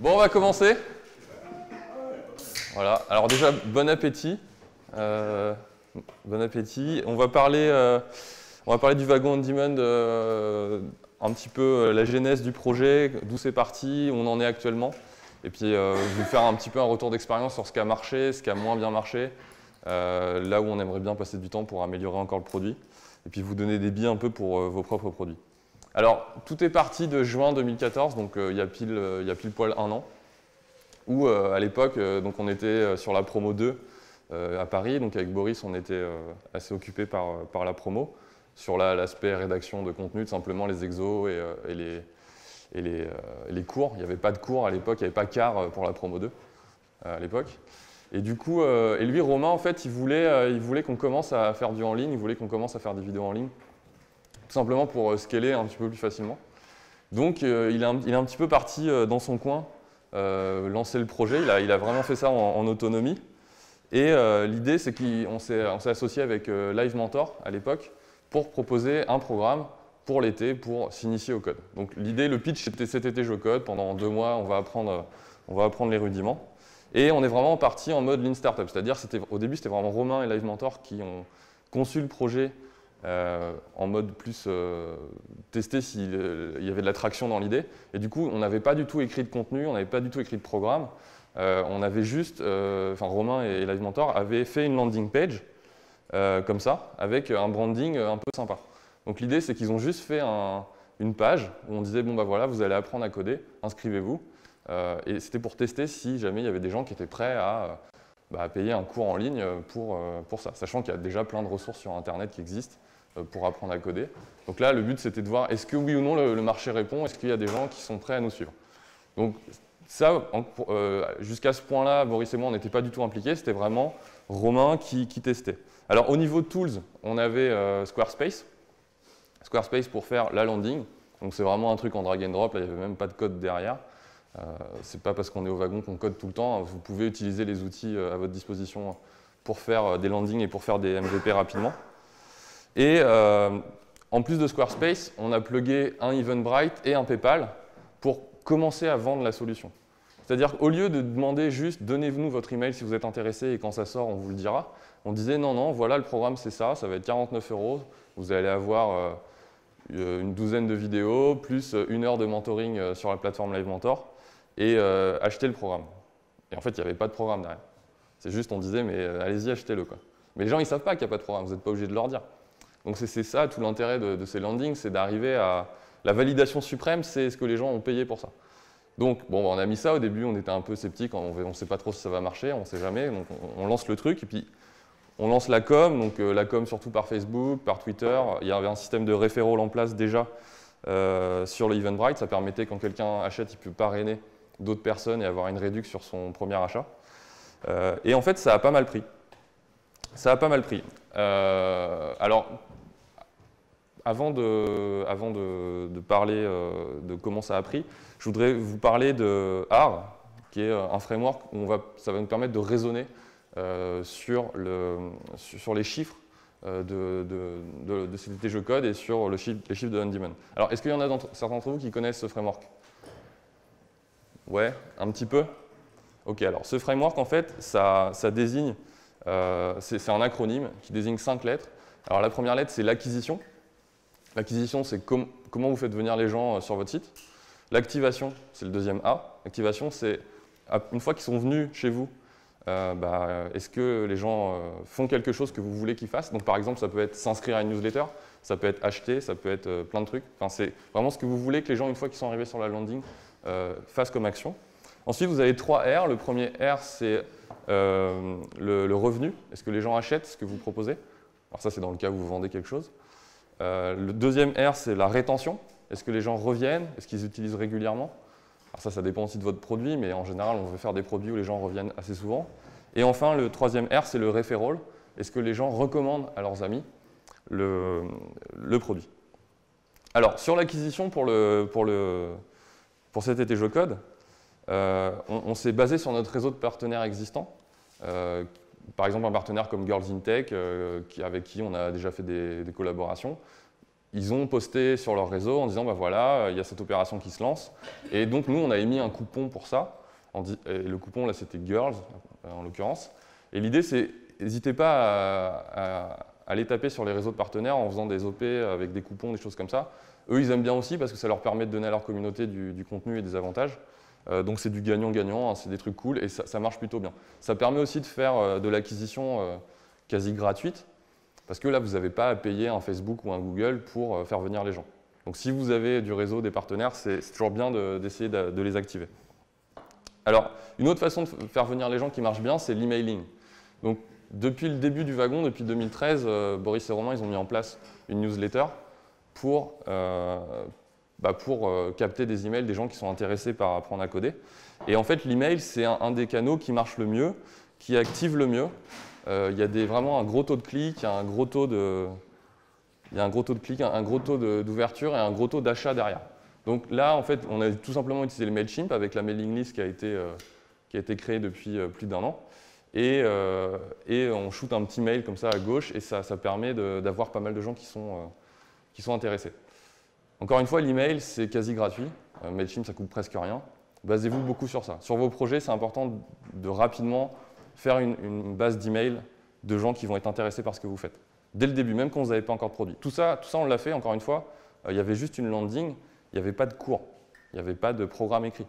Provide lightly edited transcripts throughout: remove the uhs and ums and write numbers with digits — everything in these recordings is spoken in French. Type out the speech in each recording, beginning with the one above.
Bon, on va commencer. Voilà, alors déjà, bon appétit. Bon appétit. On va parler du wagon on demand, un petit peu la genèse du projet, d'où c'est parti, où on en est actuellement. Et puis, je vais faire un petit peu un retour d'expérience sur ce qui a marché, ce qui a moins bien marché, là où on aimerait bien passer du temps pour améliorer encore le produit. Et puis, vous donner des billes un peu pour vos propres produits. Alors, tout est parti de juin 2014, donc il y a pile poil un an, où à l'époque, on était sur la promo 2 à Paris, donc avec Boris, on était assez occupé par la promo, sur l'aspect rédaction de contenu, tout simplement les exos et les cours. Il n'y avait pas de cours à l'époque, il n'y avait pas CAR pour la promo 2 à l'époque. Et du coup, et lui, Romain, en fait, il voulait qu'on commence à faire du en ligne, il voulait qu'on commence à faire des vidéos en ligne, tout simplement pour scaler un petit peu plus facilement. Donc, il est un petit peu parti dans son coin, lancer le projet. Il a vraiment fait ça en autonomie. Et l'idée, c'est qu'on s'est associé avec Live Mentor à l'époque pour proposer un programme pour l'été pour s'initier au code. Donc, l'idée, le pitch, c'était cet été, je code. Pendant 2 mois, on va apprendre les rudiments. Et on est vraiment parti en mode Lean Startup. C'est-à-dire, au début, c'était vraiment Romain et Live Mentor qui ont conçu le projet en mode plus tester s'il y avait de la traction dans l'idée. Et du coup, on n'avait pas du tout écrit de contenu, on n'avait pas du tout écrit de programme. On avait juste, Romain et Live Mentor avaient fait une landing page comme ça, avec un branding un peu sympa. Donc l'idée, c'est qu'ils ont juste fait une page où on disait, bon bah voilà, vous allez apprendre à coder, inscrivez-vous. Et c'était pour tester si jamais il y avait des gens qui étaient prêts à payer un cours en ligne pour ça, sachant qu'il y a déjà plein de ressources sur Internet qui existent pour apprendre à coder. Donc là, le but, c'était de voir est-ce que oui ou non le marché répond, est-ce qu'il y a des gens qui sont prêts à nous suivre. Donc ça, jusqu'à ce point-là, Boris et moi, on n'était pas du tout impliqués, c'était vraiment Romain qui testait. Alors au niveau de tools, on avait Squarespace pour faire la landing. Donc c'est vraiment un truc en drag and drop, là, il n'y avait même pas de code derrière. C'est pas parce qu'on est au wagon qu'on code tout le temps, vous pouvez utiliser les outils à votre disposition pour faire des landings et pour faire des MVP rapidement. Et en plus de Squarespace, on a plugué un Eventbrite et un PayPal pour commencer à vendre la solution. C'est-à-dire qu'au lieu de demander juste « donnez-nous votre email si vous êtes intéressé et quand ça sort, on vous le dira », on disait « non, voilà le programme, c'est ça, ça va être 49 €, vous allez avoir une douzaine de vidéos, plus 1 heure de mentoring sur la plateforme Live Mentor, et achetez le programme ». Et en fait, il n'y avait pas de programme derrière. C'est juste, on disait « mais allez-y, achetez-le ». Mais les gens, ils ne savent pas qu'il n'y a pas de programme, vous n'êtes pas obligé de leur dire. Donc c'est ça tout l'intérêt de ces landings, c'est d'arriver à… La validation suprême, c'est ce que les gens ont payé pour ça. Donc bon, on a mis ça, au début on était un peu sceptique, on ne sait pas trop si ça va marcher, on ne sait jamais, donc on lance le truc, et puis on lance la com, donc la com surtout par Facebook, par Twitter. Il y avait un système de referral en place déjà sur le Eventbrite, ça permettait quand quelqu'un achète, il peut parrainer d'autres personnes et avoir une réduction sur son premier achat. Et en fait, ça a pas mal pris. Ça a pas mal pris. Alors, avant de parler de comment ça a pris, je voudrais vous parler de R, qui est un framework où ça va nous permettre de raisonner sur les chiffres de CTT Je Code et sur les chiffres de on-demand. Alors, est-ce qu'il y en a certains d'entre vous qui connaissent ce framework? Ouais, un petit peu? Ok, alors ce framework, en fait, ça désigne, c'est un acronyme qui désigne 5 lettres. Alors la première lettre, c'est l'acquisition. L'acquisition, c'est comment vous faites venir les gens sur votre site. L'activation, c'est le deuxième A. L'activation, c'est une fois qu'ils sont venus chez vous, est-ce que les gens font quelque chose que vous voulez qu'ils fassent? Donc par exemple, ça peut être s'inscrire à une newsletter, ça peut être acheter, ça peut être plein de trucs. Enfin, c'est vraiment ce que vous voulez que les gens, une fois qu'ils sont arrivés sur la landing, fassent comme action. Ensuite, vous avez 3 R. Le premier R, c'est le revenu. Est-ce que les gens achètent ce que vous proposez? Alors ça, c'est dans le cas où vous vendez quelque chose. Le deuxième R, c'est la rétention. Est-ce que les gens reviennent? Est-ce qu'ils utilisent régulièrement? Alors ça dépend aussi de votre produit, mais en général, on veut faire des produits où les gens reviennent assez souvent. Et enfin, le troisième R, c'est le referral. Est-ce que les gens recommandent à leurs amis le produit? Alors, sur l'acquisition pour cet été Je Code, on s'est basé sur notre réseau de partenaires existants. Par exemple, un partenaire comme Girls in Tech, avec qui on a déjà fait des collaborations. ils ont posté sur leur réseau en disant bah voilà, il y a cette opération qui se lance. Et donc nous, on a émis un coupon pour ça. Et le coupon, là, c'était Girls, en l'occurrence. Et l'idée, c'est, n'hésitez pas à aller taper sur les réseaux de partenaires en faisant des OP avec des coupons, des choses comme ça. Eux, ils aiment bien aussi parce que ça leur permet de donner à leur communauté du contenu et des avantages. Donc c'est du gagnant-gagnant, hein, c'est des trucs cool et ça marche plutôt bien. Ça permet aussi de faire de l'acquisition quasi gratuite parce que là, vous n'avez pas à payer un Facebook ou un Google pour faire venir les gens. Donc si vous avez du réseau, des partenaires, c'est toujours bien d'essayer de les activer. Alors, une autre façon de faire venir les gens qui marche bien, c'est l'emailing. Donc, depuis le début du wagon, depuis 2013, Boris et Romain, ils ont mis en place une newsletter pour capter des emails des gens qui sont intéressés par apprendre à coder. Et en fait, l'email, c'est un des canaux qui marche le mieux, qui active le mieux. Il y a vraiment un gros taux de clics, il y a un gros taux d'ouverture et un gros taux d'achat derrière. Donc là, en fait, on a tout simplement utilisé le MailChimp avec la mailing list qui a été créée depuis plus d'1 an. Et on shoot un petit mail comme ça à gauche et ça permet d'avoir pas mal de gens qui sont intéressés. Encore une fois, l'email, c'est quasi gratuit. MailChimp, ça coûte presque rien. Basez-vous beaucoup sur ça. Sur vos projets, c'est important de rapidement faire une base d'email de gens qui vont être intéressés par ce que vous faites. Dès le début, même quand vous n'avez pas encore de produit. Tout ça, on l'a fait, encore une fois. Il y avait juste une landing. Il n'y avait pas de cours, il n'y avait pas de programme écrit.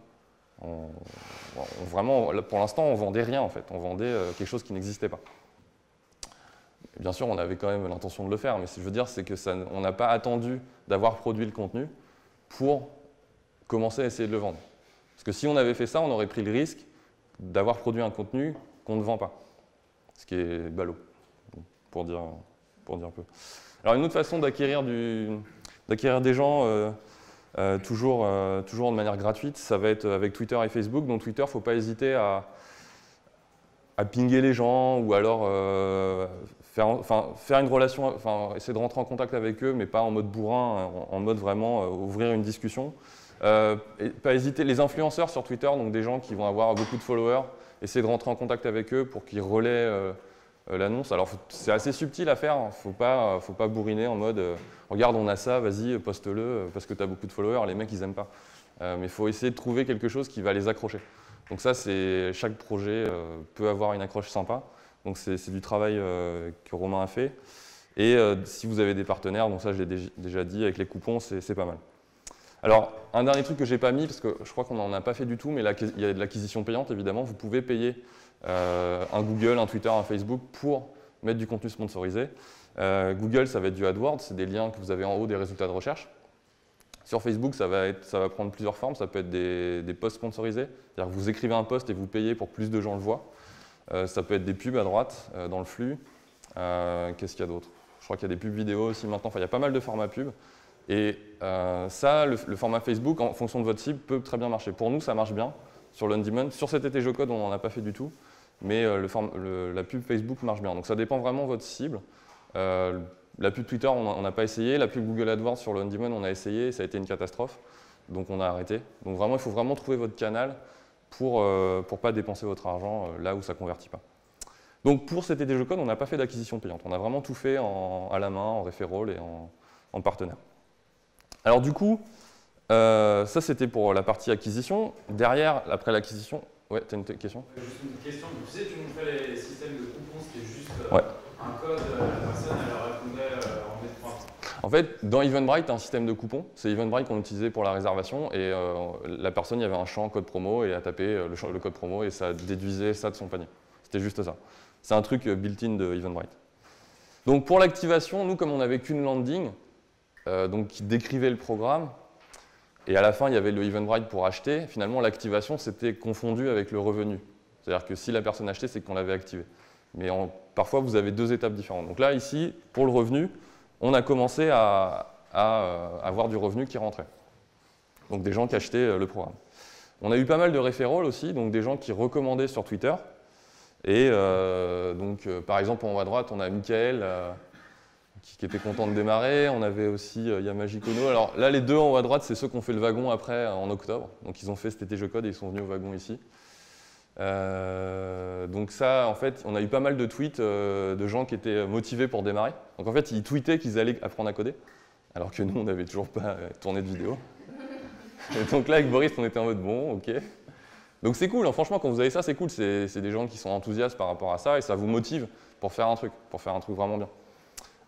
Vraiment, pour l'instant, on ne vendait rien en fait, on vendait quelque chose qui n'existait pas. Bien sûr, on avait quand même l'intention de le faire, mais ce que je veux dire, c'est qu'on n'a pas attendu d'avoir produit le contenu pour commencer à essayer de le vendre. Parce que si on avait fait ça, on aurait pris le risque d'avoir produit un contenu qu'on ne vend pas, ce qui est ballot, pour dire un peu. Alors une autre façon d'acquérir des gens, toujours de manière gratuite, ça va être avec Twitter et Facebook. Donc Twitter, il ne faut pas hésiter à pinguer les gens ou alors faire une relation, essayer de rentrer en contact avec eux, mais pas en mode bourrin, en mode vraiment ouvrir une discussion. Et pas hésiter, les influenceurs sur Twitter, donc des gens qui vont avoir beaucoup de followers, essayer de rentrer en contact avec eux pour qu'ils relaient l'annonce. Alors c'est assez subtil à faire, il ne faut pas bourriner en mode regarde, on a ça, vas-y, poste-le parce que tu as beaucoup de followers, les mecs ils n'aiment pas. Mais il faut essayer de trouver quelque chose qui va les accrocher. Donc ça, chaque projet peut avoir une accroche sympa. Donc c'est du travail que Romain a fait. Et si vous avez des partenaires, donc ça je l'ai déjà dit, avec les coupons, c'est pas mal. Alors, un dernier truc que je n'ai pas mis, parce que je crois qu'on n'en a pas fait du tout, mais il y a de l'acquisition payante, évidemment. Vous pouvez payer un Google, un Twitter, un Facebook pour mettre du contenu sponsorisé. Google, ça va être du AdWords, c'est des liens que vous avez en haut des résultats de recherche. Sur Facebook, ça va prendre plusieurs formes. Ça peut être des posts sponsorisés, c'est-à-dire que vous écrivez un post et vous payez pour que plus de gens le voient. Ça peut être des pubs à droite dans le flux. Qu'est-ce qu'il y a d'autre? Je crois qu'il y a des pubs vidéo aussi maintenant. Enfin, il y a pas mal de formats pubs. Et ça, le format Facebook, en fonction de votre cible, peut très bien marcher. Pour nous, ça marche bien sur l'on-demand. Sur cet été Geocode, on n'en a pas fait du tout. Mais la pub Facebook marche bien. Donc ça dépend vraiment de votre cible. La pub Twitter, on n'a pas essayé. La pub Google AdWords sur l'on-demand, on a essayé. Ça a été une catastrophe. Donc on a arrêté. Donc vraiment, il faut vraiment trouver votre canal pour ne pas dépenser votre argent là où ça ne convertit pas. Donc pour cet été Geocode, on n'a pas fait d'acquisition payante. On a vraiment tout fait à la main, en referral et en partenaire. Alors du coup, ça c'était pour la partie acquisition. Derrière, après l'acquisition, ouais, tu as une question? Juste une question. Tu sais, tu montrais les systèmes de coupons, c'était juste ouais. Un code, la personne elle répondait en mettant. En fait, dans Eventbrite, tu as un système de coupons. C'est Eventbrite qu'on utilisait pour la réservation et la personne, il y avait un champ code promo et elle a tapé le code promo et ça déduisait ça de son panier. C'était juste ça. C'est un truc built-in de Eventbrite. Donc pour l'activation, nous, comme on n'avait qu'une landing, donc qui décrivait le programme, et à la fin, il y avait le Eventbrite pour acheter, finalement, l'activation, c'était confondu avec le revenu. C'est-à-dire que si la personne achetait, c'est qu'on l'avait activé. Mais parfois, vous avez deux étapes différentes. Donc là, ici, pour le revenu, on a commencé à avoir du revenu qui rentrait. Donc des gens qui achetaient le programme. On a eu pas mal de referrals aussi, donc des gens qui recommandaient sur Twitter. Et par exemple, en haut à droite, on a Michael qui était content de démarrer. On avait aussi Yamagikono. Alors là, les deux en haut à droite, c'est ceux qui ont fait le wagon après, en octobre. Donc ils ont fait cet été Geocode et ils sont venus au wagon ici. Donc ça, en fait, on a eu pas mal de tweets de gens qui étaient motivés pour démarrer. Donc en fait, ils tweetaient qu'ils allaient apprendre à coder. alors que nous, on n'avait toujours pas tourné de vidéo. Et donc là, avec Boris, on était en mode bon, ok. Donc c'est cool, hein, franchement, quand vous avez ça, c'est cool. C'est des gens qui sont enthousiastes par rapport à ça et ça vous motive pour faire un truc vraiment bien.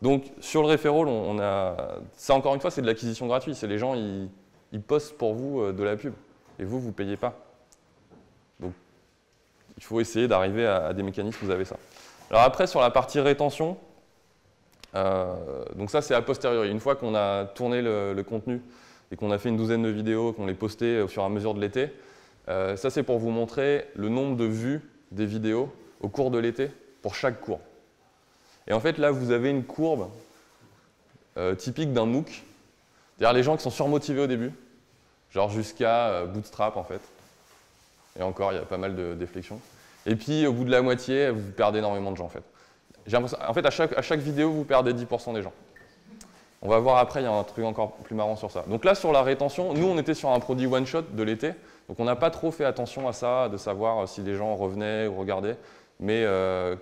Donc sur le referral, ça encore une fois, c'est de l'acquisition gratuite. C'est les gens, ils postent pour vous de la pub et vous ne payez pas. Donc il faut essayer d'arriver à des mécanismes où vous avez ça. Alors après, sur la partie rétention, donc ça c'est a posteriori. Une fois qu'on a tourné le contenu et qu'on a fait une douzaine de vidéos, qu'on les postait au fur et à mesure de l'été, ça c'est pour vous montrer le nombre de vues des vidéos au cours de l'été pour chaque cours. Et en fait là vous avez une courbe typique d'un MOOC, c'est-à-dire les gens qui sont surmotivés au début, genre jusqu'à Bootstrap en fait. Et encore, il y a pas mal de déflexions. Et puis au bout de la moitié, vous perdez énormément de gens en fait. En fait, à chaque vidéo, vous perdez 10% des gens. On va voir après, il y a un truc encore plus marrant sur ça. Donc là, sur la rétention, nous, on était sur un produit one-shot de l'été. Donc on n'a pas trop fait attention à ça, de savoir si les gens revenaient ou regardaient. Mais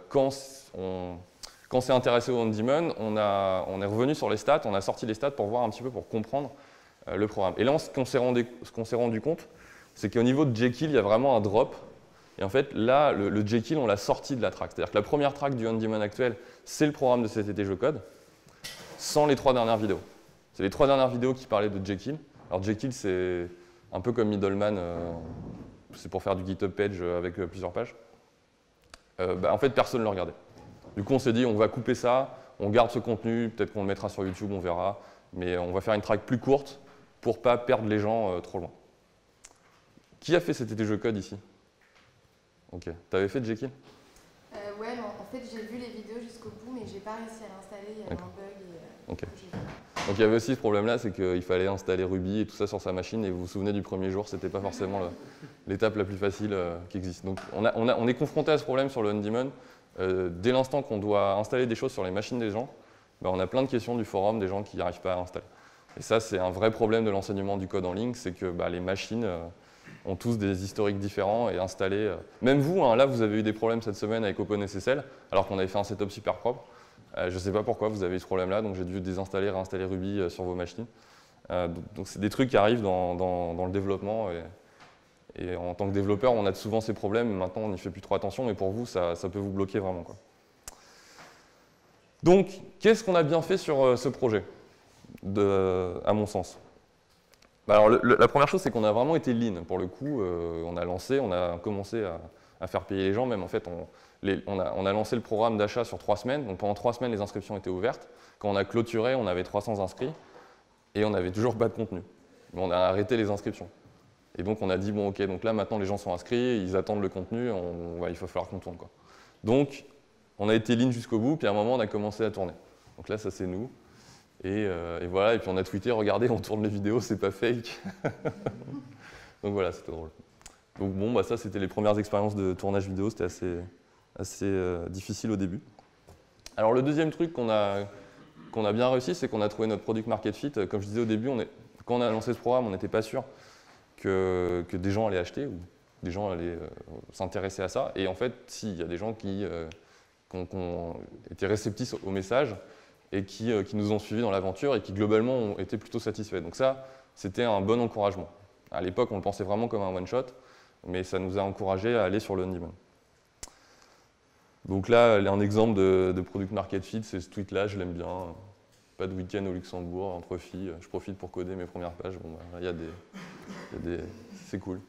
quand on s'est intéressé au on-demand, on est revenu sur les stats, on a sorti les stats pour voir un petit peu, pour comprendre le programme. Et là, ce qu'on s'est rendu compte, c'est qu'au niveau de Jekyll, il y a vraiment un drop. Et en fait, là, le Jekyll, on l'a sorti de la track. C'est-à-dire que la première track du on-demand actuel, c'est le programme de cet été Je Code, sans les 3 dernières vidéos. C'est les 3 dernières vidéos qui parlaient de Jekyll. Alors Jekyll, c'est un peu comme Middleman, c'est pour faire du GitHub page avec plusieurs pages. En fait, personne ne le regardait. Du coup, on s'est dit, on va couper ça, on garde ce contenu, peut-être qu'on le mettra sur YouTube, on verra, mais on va faire une track plus courte pour ne pas perdre les gens trop loin. Qui a fait cet été Je Code ici? Ok. T'avais fait Jekyll? Ouais, non, en fait, j'ai vu les vidéos jusqu'au bout, mais j'ai pas réussi à l'installer, il y avait un bug. Ok. Donc il y avait aussi ce problème-là, c'est qu'il fallait installer Ruby et tout ça sur sa machine, et vous vous souvenez du premier jour, c'était pas forcément l'étape la plus facile qui existe. Donc on est confronté à ce problème sur le on-demand. Dès l'instant qu'on doit installer des choses sur les machines des gens, on a plein de questions du forum des gens qui n'arrivent pas à installer. Et ça, c'est un vrai problème de l'enseignement du code en ligne, c'est que les machines ont tous des historiques différents et installés. Même vous, là, vous avez eu des problèmes cette semaine avec OpenSSL, alors qu'on avait fait un setup super propre. Je ne sais pas pourquoi vous avez eu ce problème-là, donc j'ai dû désinstaller, réinstaller Ruby sur vos machines. Donc c'est des trucs qui arrivent dans le développement. Et en tant que développeur, on a souvent ces problèmes. Maintenant, on n'y fait plus trop attention, mais pour vous, ça peut vous bloquer vraiment, quoi. Donc, qu'est-ce qu'on a bien fait sur ce projet, à mon sens? Alors, la première chose, c'est qu'on a vraiment été lean. Pour le coup, on a lancé, on a commencé à faire payer les gens. Même en fait, on a lancé le programme d'achat sur 3 semaines. Donc pendant 3 semaines, les inscriptions étaient ouvertes. Quand on a clôturé, on avait 300 inscrits et on n'avait toujours pas de contenu. Mais on a arrêté les inscriptions. Et donc on a dit, bon ok, donc là maintenant les gens sont inscrits, ils attendent le contenu, il va falloir qu'on tourne, quoi. Donc on a été lean jusqu'au bout, puis à un moment on a commencé à tourner. Donc là ça c'est nous. Et voilà, et puis on a tweeté, regardez, on tourne les vidéos, c'est pas fake. Donc voilà, c'était drôle. Donc bon, ça c'était les premières expériences de tournage vidéo, c'était assez difficile au début. Alors le deuxième truc qu'on a bien réussi, c'est qu'on a trouvé notre product market fit. Comme je disais au début, quand on a lancé ce programme, on n'était pas sûr que des gens allaient acheter ou des gens allaient s'intéresser à ça. Et en fait, si, il y a des gens qui ont été réceptifs au message et qui nous ont suivis dans l'aventure et qui globalement ont été plutôt satisfaits. Donc ça, c'était un bon encouragement. À l'époque, on le pensait vraiment comme un one-shot, mais ça nous a encouragés à aller sur le on-demand. Donc là, un exemple de product market fit, c'est ce tweet-là, je l'aime bien. Pas de week-end au Luxembourg, entre filles, je profite pour coder mes premières pages. Bon, c'est cool.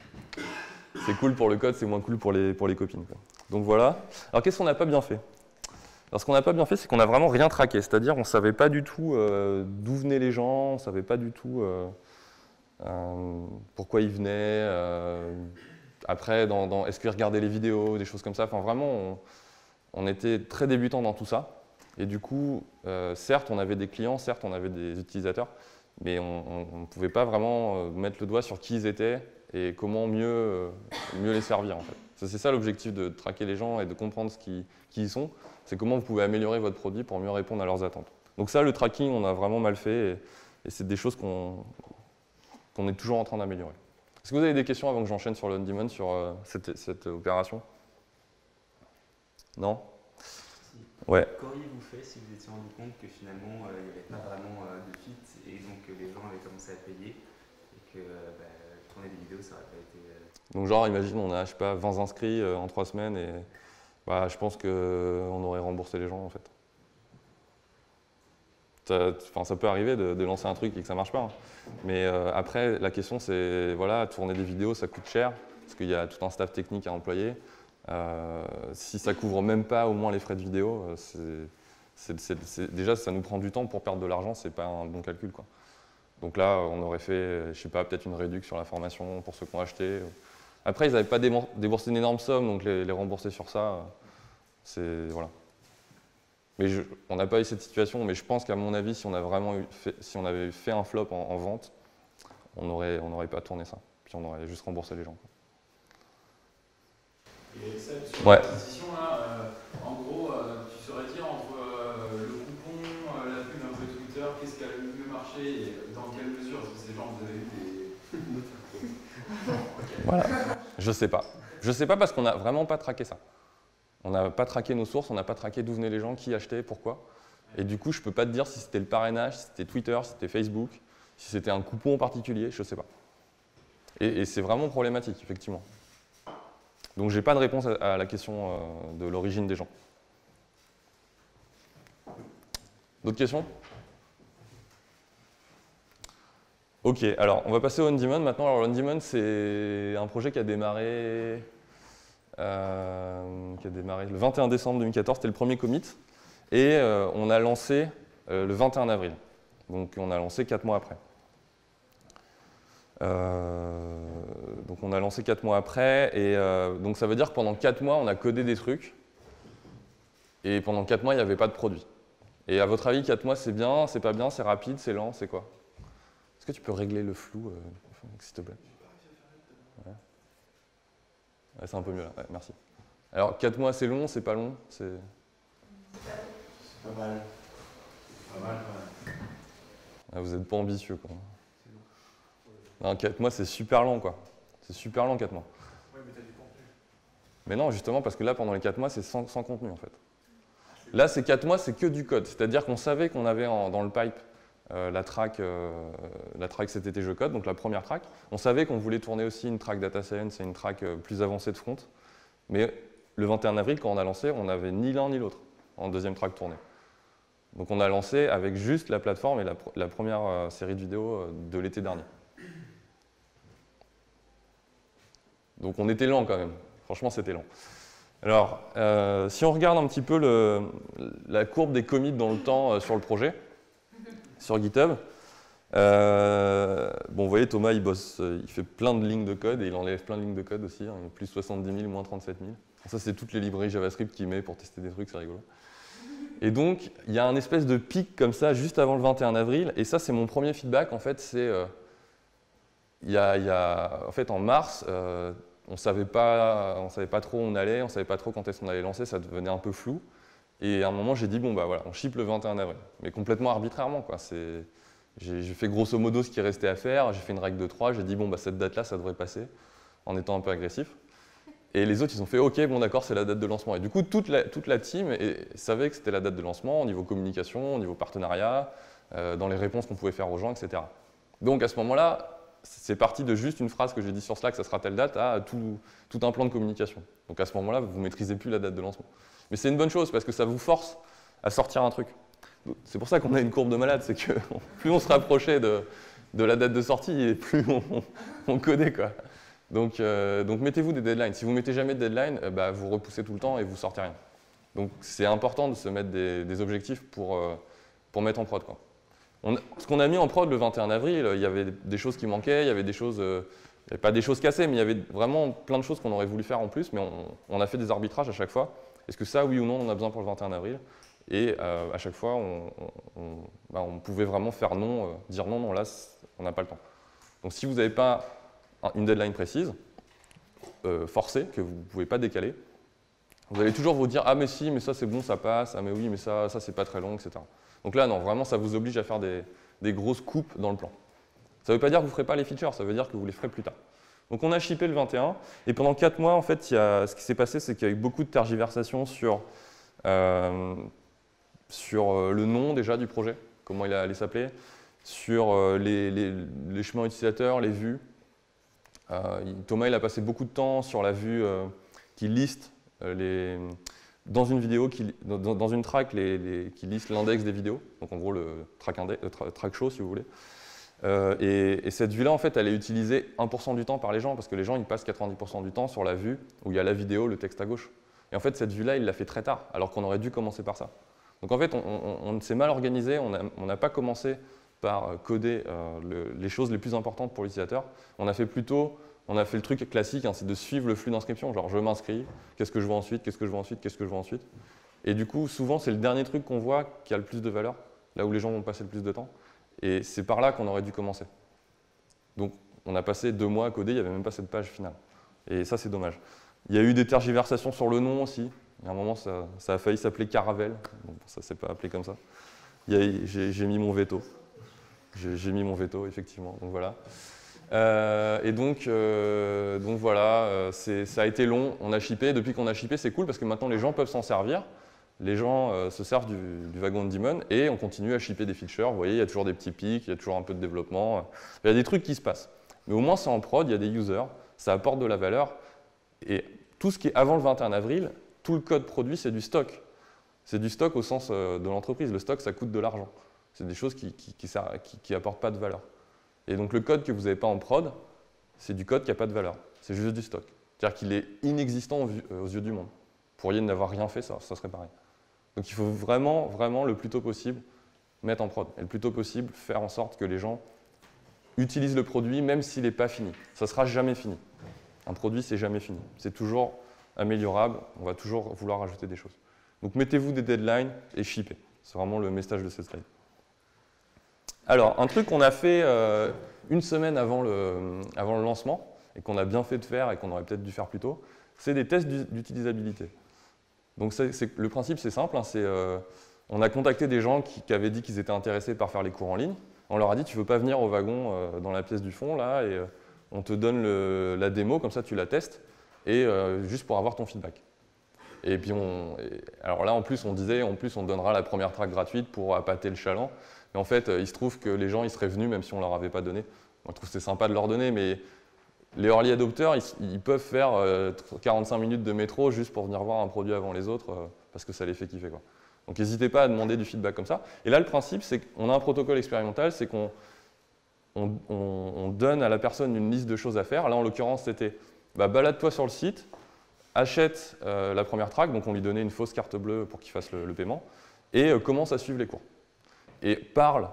C'est cool pour le code, c'est moins cool pour les copines, quoi. Donc voilà. Alors qu'est-ce qu'on n'a pas bien fait? Alors ce qu'on n'a pas bien fait, c'est qu'on n'a vraiment rien traqué. C'est-à-dire qu'on ne savait pas du tout d'où venaient les gens, on ne savait pas du tout pourquoi ils venaient. Après, est-ce qu'ils regardaient les vidéos, des choses comme ça. Enfin vraiment, on était très débutants dans tout ça. Et du coup, certes, on avait des clients, certes, on avait des utilisateurs, mais on ne pouvait pas vraiment mettre le doigt sur qui ils étaient et comment mieux les servir, en fait. C'est ça l'objectif de traquer les gens et de comprendre qui ils sont. C'est comment vous pouvez améliorer votre produit pour mieux répondre à leurs attentes. Donc ça, le tracking, on a vraiment mal fait et c'est des choses qu'on est toujours en train d'améliorer. Est-ce que vous avez des questions avant que j'enchaîne sur le on-demand, sur cette opération? Non? Ouais. Qu'auriez-vous fait si vous étiez rendu compte que finalement il n'y avait pas vraiment de fit et donc que les gens avaient commencé à payer et que tourner des vidéos ça n'aurait pas été… Donc genre, imagine, on a, je sais pas, 20 inscrits en 3 semaines et bah, je pense qu'on aurait remboursé les gens en fait. Ça peut arriver de lancer un truc et que ça marche pas. Hein. Mais après, la question c'est, voilà, tourner des vidéos, ça coûte cher parce qu'il y a tout un staff technique à employer. Si ça couvre même pas au moins les frais de vidéo, déjà ça nous prend du temps pour perdre de l'argent, c'est pas un bon calcul, quoi. Donc là, on aurait fait, je sais pas, peut-être une réduction sur la formation pour ceux qui ont acheté. Après, ils n'avaient pas déboursé une énorme somme, donc les rembourser sur ça, c'est voilà. Mais on n'a pas eu cette situation, mais je pense qu'à mon avis, si on avait fait un flop en vente, on n'aurait pas tourné ça. Puis on aurait juste remboursé les gens. Et Seb, sur Ouais. l'acquisition, là, en gros, tu saurais dire entre le coupon, la pub un peu Twitter, qu'est-ce qui a le mieux marché et dans quelle mesure? Parce que c'est genre, vous avez eu des… Voilà. Je sais pas. Je sais pas parce qu'on n'a vraiment pas traqué ça. On n'a pas traqué nos sources, on n'a pas traqué d'où venaient les gens, qui achetaient, pourquoi. Et du coup, je peux pas te dire si c'était le parrainage, si c'était Twitter, si c'était Facebook, si c'était un coupon en particulier, je sais pas. Et c'est vraiment problématique, effectivement. Donc j'ai pas de réponse à la question de l'origine des gens. D'autres questions? Ok, alors on va passer au On-Demand maintenant. Alors On-Demand, c'est un projet qui a démarré le 21 décembre 2014, c'était le premier commit. Et on a lancé le 21 avril. Donc on a lancé 4 mois après. Donc on a lancé 4 mois après, et donc ça veut dire que pendant 4 mois, on a codé des trucs, et pendant 4 mois, il n'y avait pas de produit. Et à votre avis, 4 mois, c'est bien, c'est pas bien, c'est rapide, c'est lent, c'est quoi? Est-ce que tu peux régler le flou, s'il te plaît? Ouais. Ouais, c'est un peu mieux là, ouais, merci. Alors 4 mois, c'est long, c'est pas long? C'est pas mal. Pas mal, quand même. Ah, vous n'êtes pas ambitieux, quoi. Non, 4 mois, c'est super long, quoi. C'est super long, 4 mois. Ouais, mais t'as du contenu. Mais non, justement, parce que là, pendant les 4 mois, c'est sans contenu, en fait. Là, ces 4 mois, c'est que du code. C'est-à-dire qu'on savait qu'on avait dans le pipe la track cet été je code, donc la première track. On savait qu'on voulait tourner aussi une track data science et une track plus avancée de front. Mais le 21 avril, quand on a lancé, on n'avait ni l'un ni l'autre en deuxième track tournée. Donc on a lancé avec juste la plateforme et la première série de vidéos de l'été dernier. Donc on était lent quand même. Franchement, c'était lent. Alors, si on regarde un petit peu la courbe des commits dans le temps sur le projet, sur GitHub, bon, vous voyez, Thomas, il bosse, il fait plein de lignes de code et il enlève plein de lignes de code aussi, hein, plus 70 000, moins 37 000. Ça, c'est toutes les librairies JavaScript qu'il met pour tester des trucs, c'est rigolo. Et donc, il y a un espèce de pic comme ça, juste avant le 21 avril, et ça, c'est mon premier feedback, en fait, c'est… en fait, en mars, on ne savait pas trop où on allait, on ne savait pas trop quand est-ce qu'on allait lancer, ça devenait un peu flou. Et à un moment, j'ai dit, bon, bah voilà, on ship le 21 avril. Mais complètement arbitrairement, quoi. J'ai fait grosso modo ce qui restait à faire, j'ai fait une règle de 3, j'ai dit, bon, bah cette date-là, ça devrait passer, en étant un peu agressif. Et les autres, ils ont fait, ok, bon, d'accord, c'est la date de lancement. Et du coup, toute la team savait que c'était la date de lancement, au niveau communication, au niveau partenariat, dans les réponses qu'on pouvait faire aux gens, etc. Donc, à ce moment-là, c'est parti de juste une phrase que j'ai dit sur Slack, ça sera telle date, à tout un plan de communication. Donc à ce moment-là, vous ne maîtrisez plus la date de lancement. Mais c'est une bonne chose parce que ça vous force à sortir un truc. C'est pour ça qu'on a une courbe de malade, c'est que plus on se rapprochait de la date de sortie et plus on codait, quoi. Donc mettez-vous des deadlines. Si vous ne mettez jamais de deadline, bah, vous repoussez tout le temps et vous ne sortez rien. Donc c'est important de se mettre des objectifs pour mettre en prod, quoi. Ce qu'on a mis en prod le 21 avril, il y avait des choses qui manquaient, il y avait des choses, il n'y avait pas des choses cassées, mais il y avait vraiment plein de choses qu'on aurait voulu faire en plus, mais on a fait des arbitrages à chaque fois. Est-ce que ça, oui ou non, on en a besoin pour le 21 avril? Et à chaque fois, on pouvait vraiment faire non, dire non, non, là, on n'a pas le temps. Donc si vous n'avez pas une deadline précise, forcée, que vous ne pouvez pas décaler, vous allez toujours vous dire « Ah mais si, mais ça c'est bon, ça passe, ah mais oui, mais ça c'est pas très long, etc. » Donc là, non, vraiment, ça vous oblige à faire des grosses coupes dans le plan. Ça ne veut pas dire que vous ne ferez pas les features, ça veut dire que vous les ferez plus tard. Donc on a shippé le 21, et pendant 4 mois, en fait, ce qui s'est passé, c'est qu'il y a eu beaucoup de tergiversations sur sur le nom déjà du projet, comment il allait s'appeler, sur les chemins utilisateurs, les vues. Thomas il a passé beaucoup de temps sur la vue qui liste dans une vidéo, dans une track, qui liste l'index des vidéos, donc en gros le track show si vous voulez. Et cette vue-là, en fait, elle est utilisée 1% du temps par les gens, parce que les gens ils passent 90% du temps sur la vue où il y a la vidéo, le texte à gauche. Et en fait, cette vue-là, il l'a fait très tard, alors qu'on aurait dû commencer par ça. Donc en fait, on s'est mal organisé, on n'a pas commencé par coder les choses les plus importantes pour l'utilisateur. On a fait le truc classique, hein, c'est de suivre le flux d'inscription, genre je m'inscris, qu'est-ce que je vois ensuite, qu'est-ce que je vois ensuite, qu'est-ce que je vois ensuite. Et du coup, souvent, c'est le dernier truc qu'on voit qui a le plus de valeur, là où les gens vont passer le plus de temps. Et c'est par là qu'on aurait dû commencer. Donc, on a passé 2 mois à coder, il n'y avait même pas cette page finale. Et ça, c'est dommage. Il y a eu des tergiversations sur le nom aussi. Il y a un moment, ça a failli s'appeler Caravelle. Bon, ça ne s'est pas appelé comme ça. J'ai mis mon veto. J'ai mis mon veto, effectivement. Donc voilà. Et donc voilà, ça a été long. On a shippé. Depuis qu'on a shippé, c'est cool parce que maintenant, les gens peuvent s'en servir. Les gens se servent du wagon on demand et on continue à shipper des features. Vous voyez, il y a toujours des petits pics, il y a toujours un peu de développement. Il y a des trucs qui se passent. Mais au moins, c'est en prod, il y a des users, ça apporte de la valeur. Et tout ce qui est avant le 21 avril, tout le code produit, c'est du stock. C'est du stock au sens de l'entreprise. Le stock, ça coûte de l'argent. C'est des choses qui apportent pas de valeur. Et donc, le code que vous n'avez pas en prod, c'est du code qui n'a pas de valeur. C'est juste du stock. C'est-à-dire qu'il est inexistant aux yeux du monde. Vous pourriez n'avoir rien fait, ça serait pareil. Donc il faut vraiment, vraiment, le plus tôt possible, mettre en prod. Et le plus tôt possible, faire en sorte que les gens utilisent le produit, même s'il n'est pas fini. Ça ne sera jamais fini. Un produit, c'est jamais fini. C'est toujours améliorable, on va toujours vouloir rajouter des choses. Donc mettez-vous des deadlines et shippez. C'est vraiment le message de cette slide. Alors, un truc qu'on a fait une semaine avant le lancement, et qu'on a bien fait de faire et qu'on aurait peut-être dû faire plus tôt, c'est des tests d'utilisabilité. Donc le principe, c'est simple, hein, on a contacté des gens qui avaient dit qu'ils étaient intéressés par faire les cours en ligne. On leur a dit, tu ne veux pas venir au wagon dans la pièce du fond, là, et on te donne la démo, comme ça tu la testes, et juste pour avoir ton feedback. Et puis, alors là, en plus, on disait, on donnera la première track gratuite pour appâter le chaland. Mais en fait, il se trouve que les gens, ils seraient venus, même si on ne leur avait pas donné. Moi, je trouve que c'est sympa de leur donner, mais les early adopters, ils peuvent faire 45 minutes de métro juste pour venir voir un produit avant les autres, parce que ça les fait kiffer, quoi. Donc n'hésitez pas à demander du feedback comme ça. Et là, le principe, c'est qu'on a un protocole expérimental, c'est qu'on donne à la personne une liste de choses à faire. Là, en l'occurrence, c'était balade-toi sur le site, achète la première track, donc on lui donnait une fausse carte bleue pour qu'il fasse le paiement, et commence à suivre les cours. Et parle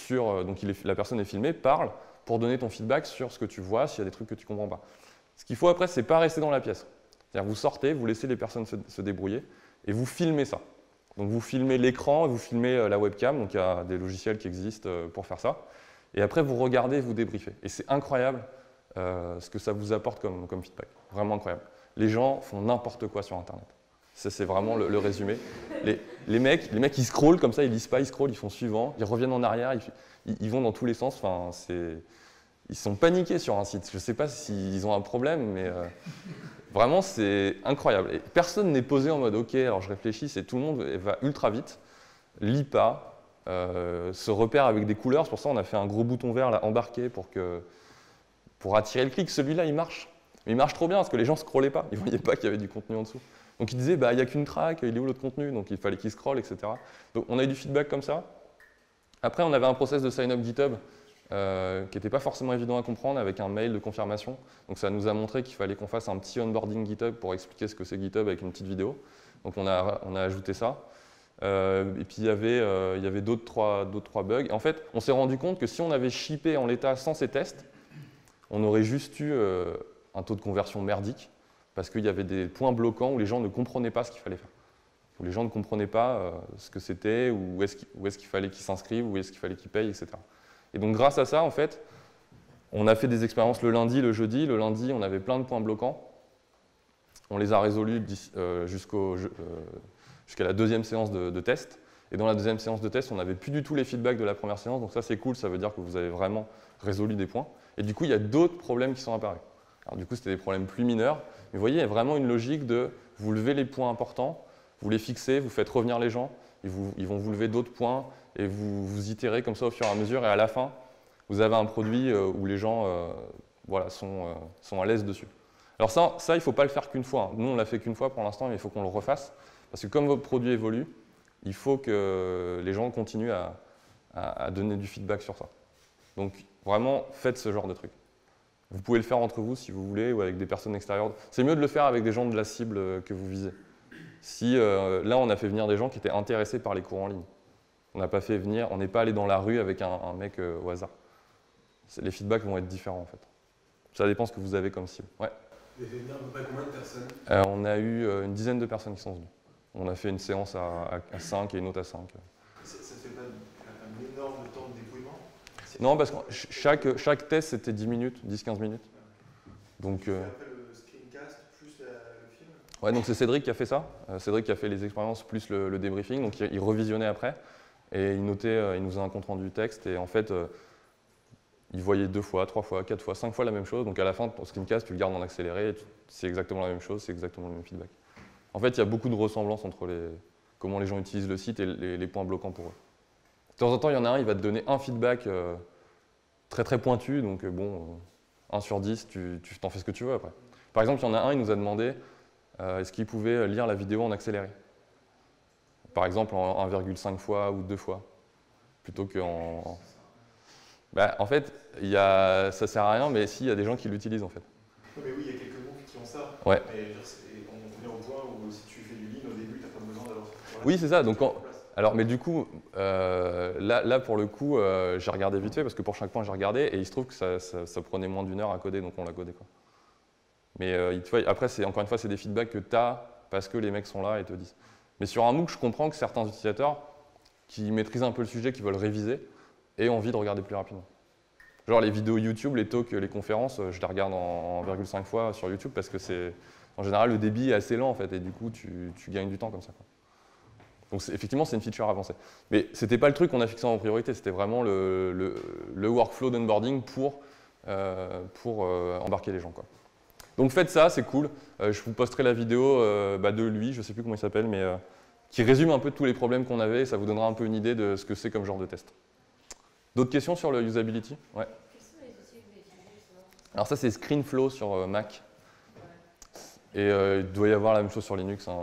donc la personne est filmée, parle pour donner ton feedback sur ce que tu vois, s'il y a des trucs que tu ne comprends pas. Ce qu'il faut après, c'est pas rester dans la pièce. C'est-à-dire vous sortez, vous laissez les personnes se débrouiller et vous filmez ça. Donc vous filmez l'écran, vous filmez la webcam, donc il y a des logiciels qui existent pour faire ça. Et après, vous regardez, vous débriefez. Et c'est incroyable ce que ça vous apporte comme feedback. Vraiment incroyable. Les gens font n'importe quoi sur Internet. Ça, c'est vraiment le résumé. Les mecs, ils scrollent comme ça, ils lisent pas, ils scrollent, ils font suivant, ils reviennent en arrière, ils vont dans tous les sens. Enfin, ils sont paniqués sur un site. Je ne sais pas s'ils ont un problème, mais vraiment, c'est incroyable. Et personne n'est posé en mode « Ok, alors je réfléchis », tout le monde va ultra vite, lit pas, se repère avec des couleurs. C'est pour ça qu'on a fait un gros bouton vert là, embarqué pour attirer le clic. Celui-là, il marche. Mais il marche trop bien parce que les gens ne scrollaient pas. Ils ne voyaient pas qu'il y avait du contenu en dessous. Donc ils disaient, il n'y a qu'une track, il est où l'autre contenu? Donc il fallait qu'ils scrollent, etc. Donc on a eu du feedback comme ça. Après, on avait un process de sign-up GitHub qui n'était pas forcément évident à comprendre avec un mail de confirmation. Donc ça nous a montré qu'il fallait qu'on fasse un petit onboarding GitHub pour expliquer ce que c'est GitHub avec une petite vidéo. Donc on a ajouté ça. Et puis il y avait d'autres trois bugs. Et en fait, on s'est rendu compte que si on avait shippé en l'état sans ces tests, on aurait juste eu un taux de conversion merdique parce qu'il y avait des points bloquants où les gens ne comprenaient pas ce qu'il fallait faire. Où les gens ne comprenaient pas ce que c'était, où est-ce qu'il fallait qu'ils s'inscrivent, où est-ce qu'il fallait qu'ils payent, etc. Et donc grâce à ça, en fait, on a fait des expériences le lundi, le jeudi. Le lundi, on avait plein de points bloquants. On les a résolus jusqu'à la deuxième séance de test. Et dans la deuxième séance de test, on n'avait plus du tout les feedbacks de la première séance. Donc ça, c'est cool, ça veut dire que vous avez vraiment résolu des points. Et du coup, il y a d'autres problèmes qui sont apparus. Alors du coup, c'était des problèmes plus mineurs. Mais vous voyez, il y a vraiment une logique de vous levez les points importants, vous les fixez, vous faites revenir les gens, ils vont vous lever d'autres points et vous itérez comme ça au fur et à mesure. Et à la fin, vous avez un produit où les gens voilà, sont à l'aise dessus. Alors ça il ne faut pas le faire qu'une fois. Nous, on l'a fait qu'une fois pour l'instant, mais il faut qu'on le refasse. Parce que comme votre produit évolue, il faut que les gens continuent à donner du feedback sur ça. Donc vraiment, faites ce genre de truc. Vous pouvez le faire entre vous si vous voulez ou avec des personnes extérieures. C'est mieux de le faire avec des gens de la cible que vous visez. Si là, on a fait venir des gens qui étaient intéressés par les cours en ligne. On n'a pas fait venir, on n'est pas allé dans la rue avec un mec au hasard. Les feedbacks vont être différents en fait. Ça dépend ce que vous avez comme cible. Ouais. Vous avez fait venir à peu près combien de personnes? On a eu une dizaine de personnes qui sont venues. On a fait une séance à 5 et une autre à 5. Ça ne fait pas un énorme temps de dépouillement? Non, parce que chaque test c'était 10 minutes, 10-15 minutes. Donc, après le screencast plus le film? Ouais, donc c'est Cédric qui a fait ça. Cédric qui a fait les expériences plus le débriefing. Donc il revisionnait après et il notait, il nous a un compte rendu du texte et en fait il voyait 2 fois, 3 fois, 4 fois, 5 fois la même chose. Donc à la fin, ton screencast, tu le gardes en accéléré et c'est exactement la même chose, c'est exactement le même feedback. En fait, il y a beaucoup de ressemblances entre comment les gens utilisent le site et les points bloquants pour eux. De temps en temps, il y en a un, il va te donner un feedback très très pointu, donc bon, 1 sur 10, tu t'en fais ce que tu veux après. Par exemple, il y en a un, il nous a demandé est-ce qu'il pouvait lire la vidéo en accéléré. Par exemple, en 1,5 fois ou 2 fois, plutôt qu'en... Bah, en fait, ça ne sert à rien, mais si, il y a des gens qui l'utilisent en fait. Non, mais oui, il y a quelques groupes qui ont ça. Ouais. Mais on vient au point où si tu fais du lean au début, tu n'as pas besoin d'avoir... Voilà, oui, c'est ça. Donc, alors, mais du coup, là, pour le coup, j'ai regardé vite fait, parce que pour chaque point, j'ai regardé, et il se trouve que ça prenait moins d'1 heure à coder, donc on l'a codé, quoi. Mais tu vois, après, encore une fois, c'est des feedbacks que tu as parce que les mecs sont là et te disent. Mais sur un MOOC, je comprends que certains utilisateurs qui maîtrisent un peu le sujet, qui veulent réviser, aient envie de regarder plus rapidement. Genre les vidéos YouTube, les talks, les conférences, je les regarde en 1,5 fois sur YouTube parce que en général, le débit est assez lent en fait, et du coup, tu gagnes du temps comme ça, quoi. Donc effectivement, c'est une feature avancée. Mais ce n'était pas le truc qu'on a fixé en priorité, c'était vraiment le workflow d'onboarding pour embarquer les gens, quoi. Donc faites ça, c'est cool. Je vous posterai la vidéo de lui, je ne sais plus comment il s'appelle, mais qui résume un peu tous les problèmes qu'on avait, et ça vous donnera un peu une idée de ce que c'est comme genre de test. D'autres questions sur le usability? Ouais. Quels sont les outils que vous utilisez justement? Alors ça, c'est ScreenFlow sur Mac. Et il doit y avoir la même chose sur Linux, hein.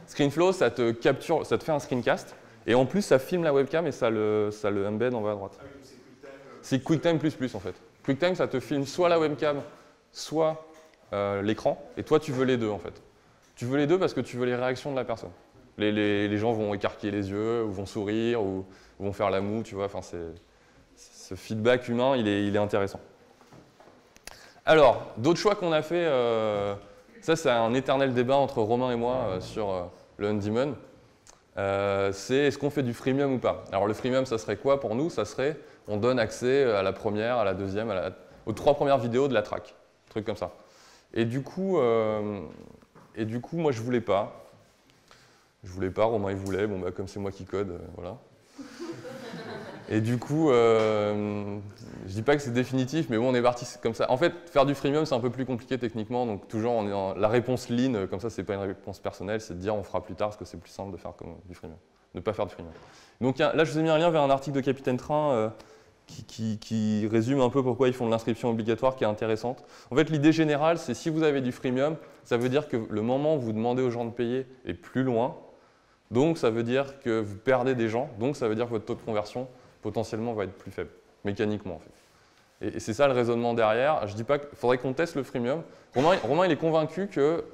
ScreenFlow, ça te capture, ça te fait un screencast, et en plus, ça filme la webcam et ça le embed en bas à droite. Ah oui, donc c'est QuickTime. C'est QuickTime plus en fait. QuickTime, ça te filme soit la webcam, soit l'écran, et toi, tu veux les deux en fait. Tu veux les deux parce que tu veux les réactions de la personne. Les gens vont écarquiller les yeux, ou vont sourire, ou vont faire la moue, tu vois. Enfin, ce feedback humain, il est intéressant. Alors, d'autres choix qu'on a fait, ça c'est un éternel débat entre Romain et moi sur le On-Demand. C'est est-ce qu'on fait du freemium ou pas? Alors le freemium, ça serait quoi pour nous? Ça serait, on donne accès à la première, à la deuxième, aux 3 premières vidéos de la track, un truc comme ça. Et du coup, moi je voulais pas. Romain il voulait, bon bah comme c'est moi qui code, voilà. Et du coup, je dis pas que c'est définitif, mais bon, on est parti comme ça. En fait, faire du freemium, c'est un peu plus compliqué techniquement, donc toujours on est dans la réponse lean, comme ça, c'est pas une réponse personnelle, c'est de dire on fera plus tard, parce que c'est plus simple de faire comme du freemium, ne pas faire du freemium. Donc là, je vous ai mis un lien vers un article de Capitaine Train qui résume un peu pourquoi ils font de l'inscription obligatoire, qui est intéressante. En fait, l'idée générale, c'est si vous avez du freemium, ça veut dire que le moment où vous demandez aux gens de payer est plus loin, donc ça veut dire que vous perdez des gens, donc ça veut dire que votre taux de conversion potentiellement va être plus faible, mécaniquement en fait. Et c'est ça le raisonnement derrière. Je dis pas qu'il faudrait qu'on teste le freemium. Romain, il est convaincu que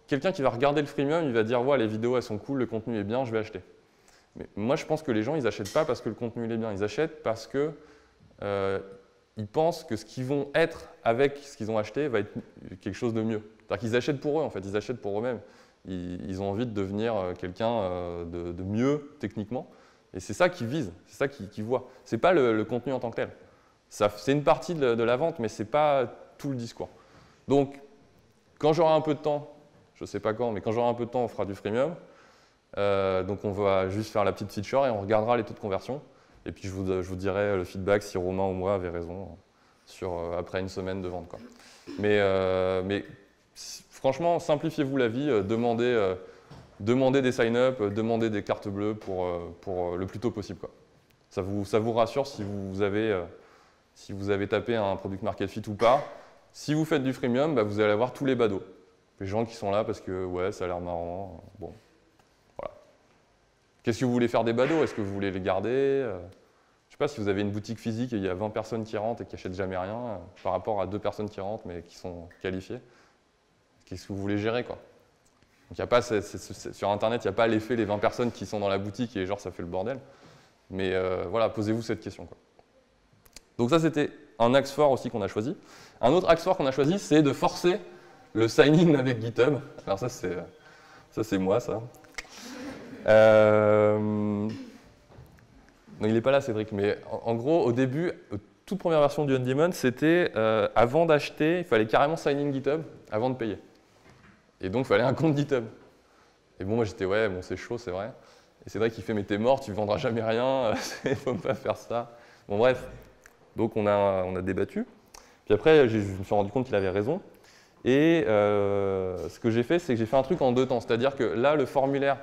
quelqu'un qui va regarder le freemium, il va dire ouais, les vidéos elles sont cool, le contenu est bien, je vais acheter. Mais moi je pense que les gens ils n'achètent pas parce que le contenu il est bien, ils achètent parce que ils pensent que ce qu'ils vont être avec ce qu'ils ont acheté va être quelque chose de mieux. C'est-à-dire qu'ils achètent pour eux en fait, ils achètent pour eux-mêmes. Ils ont envie de devenir quelqu'un de mieux techniquement. Et c'est ça qu'ils visent, c'est ça qu'ils voient. Ce n'est pas le contenu en tant que tel. C'est une partie de la vente, mais ce n'est pas tout le discours. Donc, quand j'aurai un peu de temps, je ne sais pas quand, mais quand j'aurai un peu de temps, on fera du freemium. Donc on va juste faire la petite feature et on regardera les taux de conversion. Et puis je vous dirai le feedback si Romain ou moi avait raison après une semaine de vente, quoi. Mais franchement, simplifiez-vous la vie, demandez demandez des sign-up, demandez des cartes bleues pour le plus tôt possible, quoi. Ça vous rassure si vous avez tapé un product market fit ou pas. Si vous faites du freemium, bah, vous allez avoir tous les badauds. Les gens qui sont là parce que ouais, ça a l'air marrant. Bon, voilà. Qu'est-ce que vous voulez faire des badauds? Est-ce que vous voulez les garder? Je ne sais pas si vous avez une boutique physique et il y a 20 personnes qui rentrent et qui n'achètent jamais rien, par rapport à 2 personnes qui rentrent mais qui sont qualifiées. Qu'est-ce que vous voulez gérer, quoi? Donc, y a pas, sur Internet, il n'y a pas l'effet les 20 personnes qui sont dans la boutique et genre ça fait le bordel. Mais voilà, posez-vous cette question, quoi. Donc ça, c'était un axe fort aussi qu'on a choisi. Un autre axe fort qu'on a choisi, c'est de forcer le sign-in avec GitHub. Alors ça, c'est moi, ça. Non, il n'est pas là, Cédric, mais en gros, au début, toute première version du On-Demand, c'était avant d'acheter, il fallait carrément sign-in GitHub avant de payer. Et donc, il fallait un compte GitHub. Et bon, moi, j'étais, ouais, bon, c'est chaud, c'est vrai. Et c'est vrai qu'il fait, mais t'es mort, tu ne vendras jamais rien, il ne faut pas faire ça. Bon, bref. Donc, on a débattu. Puis après, je me suis rendu compte qu'il avait raison. Et ce que j'ai fait, c'est que j'ai fait un truc en 2 temps. C'est-à-dire que là, le formulaire,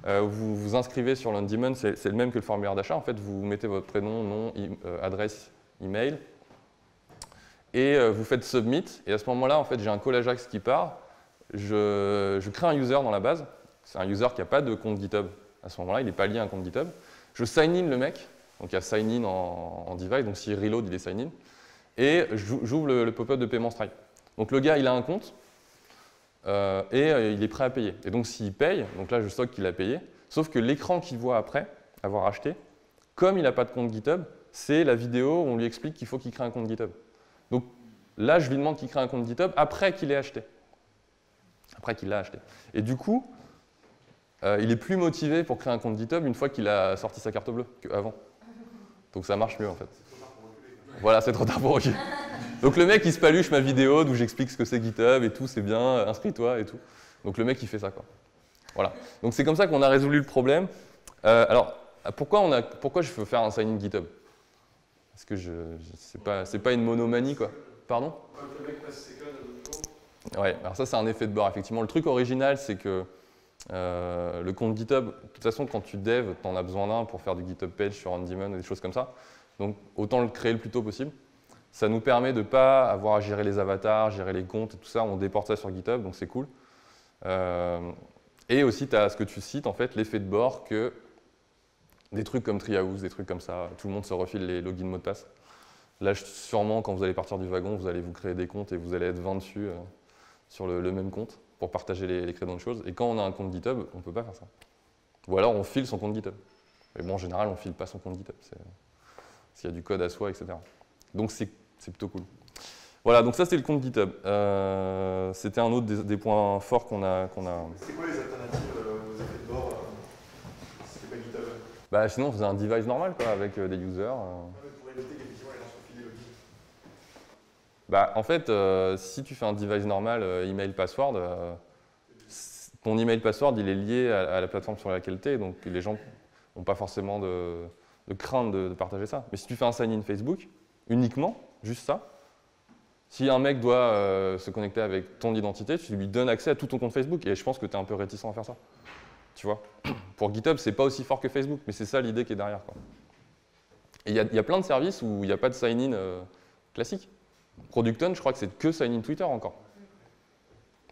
vous vous inscrivez sur l'On-Demand, c'est le même que le formulaire d'achat. En fait, vous mettez votre prénom, nom, adresse, email. Et vous faites submit. Et à ce moment-là, en fait, j'ai un call Ajax qui part. Je crée un user dans la base. C'est un user qui n'a pas de compte GitHub. À ce moment-là, il n'est pas lié à un compte GitHub. Je sign in le mec. Donc il y a sign in en device. Donc s'il reload, il est sign in. Et j'ouvre le pop-up de paiement Stripe. Donc le gars, il a un compte et il est prêt à payer. Et donc s'il paye, donc là je stocke qu'il a payé, sauf que l'écran qu'il voit après avoir acheté, comme il n'a pas de compte GitHub, c'est la vidéo où on lui explique qu'il faut qu'il crée un compte GitHub. Donc là, je lui demande qu'il crée un compte GitHub après qu'il ait acheté. Après qu'il l'a acheté. Et du coup, il est plus motivé pour créer un compte GitHub une fois qu'il a sorti sa carte bleue qu'avant. Donc ça marche mieux en fait. Voilà, c'est trop tard pour reculer. Donc le mec, il se paluche ma vidéo d'où j'explique ce que c'est GitHub et tout, c'est bien, inscris-toi et tout. Donc le mec, il fait ça, quoi. Voilà. Donc c'est comme ça qu'on a résolu le problème. Alors, pourquoi je veux faire un sign-in GitHub? Parce que c'est pas une monomanie, quoi. Pardon? Quand le mec passe ses codes à l'autre jour. Ouais, alors ça, c'est un effet de bord, effectivement. Le truc original, c'est que le compte GitHub, de toute façon, quand tu dev, tu en as besoin d'un pour faire du GitHub page sur On-Demand et des choses comme ça. Donc, autant le créer le plus tôt possible. Ça nous permet de ne pas avoir à gérer les avatars, gérer les comptes et tout ça. On déporte ça sur GitHub, donc c'est cool. Et aussi, tu as ce que tu cites, en fait, l'effet de bord que des trucs comme Treehouse, des trucs comme ça, tout le monde se refile les logins mots de passe. Là, sûrement, quand vous allez partir du wagon, vous allez vous créer des comptes et vous allez être 20 dessus sur le même compte pour partager les crédits de choses. Et quand on a un compte GitHub, on ne peut pas faire ça. Ou alors, on file son compte GitHub. Mais bon, en général, on ne file pas son compte GitHub. S'il y a du code à soi, etc. Donc, c'est plutôt cool. Voilà, donc ça, c'est le compte GitHub. C'était un autre des points forts qu'on a. C'était quoi les alternatives aux effets de bord c'était pas GitHub? Bah, sinon, on faisait un device normal, quoi, avec des users. Pour éviter qu'effectivement les gens se refilent des logins. Bah, en fait, si tu fais un device normal, email, password, ton email, password, il est lié à la plateforme sur laquelle tu es, donc les gens n'ont pas forcément de crainte de partager ça. Mais si tu fais un sign-in Facebook, uniquement, juste ça, si un mec doit se connecter avec ton identité, tu lui donnes accès à tout ton compte Facebook. Et je pense que tu es un peu réticent à faire ça. Tu vois? Pour GitHub, c'est pas aussi fort que Facebook, mais c'est ça l'idée qui est derrière, quoi. Et il y a plein de services où il n'y a pas de sign-in classique. Producton, je crois que c'est que sign-in Twitter encore.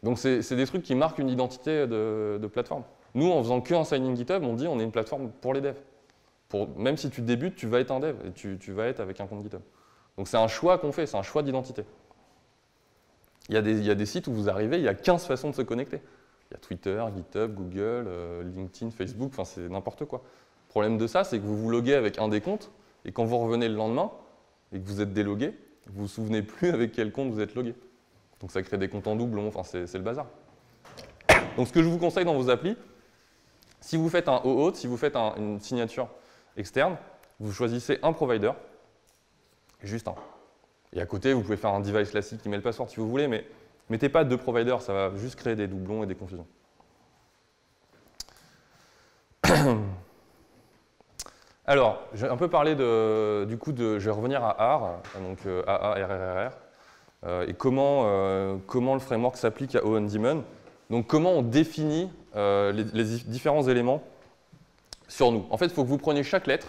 Donc c'est des trucs qui marquent une identité de plateforme. Nous, en faisant qu'un sign-in GitHub, on dit on est une plateforme pour les devs. Même si tu débutes, tu vas être un dev et tu vas être avec un compte GitHub. Donc c'est un choix qu'on fait, c'est un choix d'identité. Il y a des sites où vous arrivez, il y a 15 façons de se connecter. Il y a Twitter, GitHub, Google, LinkedIn, Facebook, enfin c'est n'importe quoi. Le problème de ça, c'est que vous vous loguez avec un des comptes et quand vous revenez le lendemain et que vous êtes délogué, vous ne vous souvenez plus avec quel compte vous êtes logué. Donc ça crée des comptes en doublon, enfin c'est le bazar. Donc ce que je vous conseille dans vos applis, si vous faites un OAuth, si vous faites une signature externe, vous choisissez un provider, juste un. Et à côté, vous pouvez faire un device classique email password si vous voulez, mais mettez pas 2 providers, ça va juste créer des doublons et des confusions. Alors, j'ai un peu parlé du coup je vais revenir à AR, donc AARRR, et comment le framework s'applique à On-Demand. Donc comment on définit les différents éléments sur nous. En fait, il faut que vous preniez chaque lettre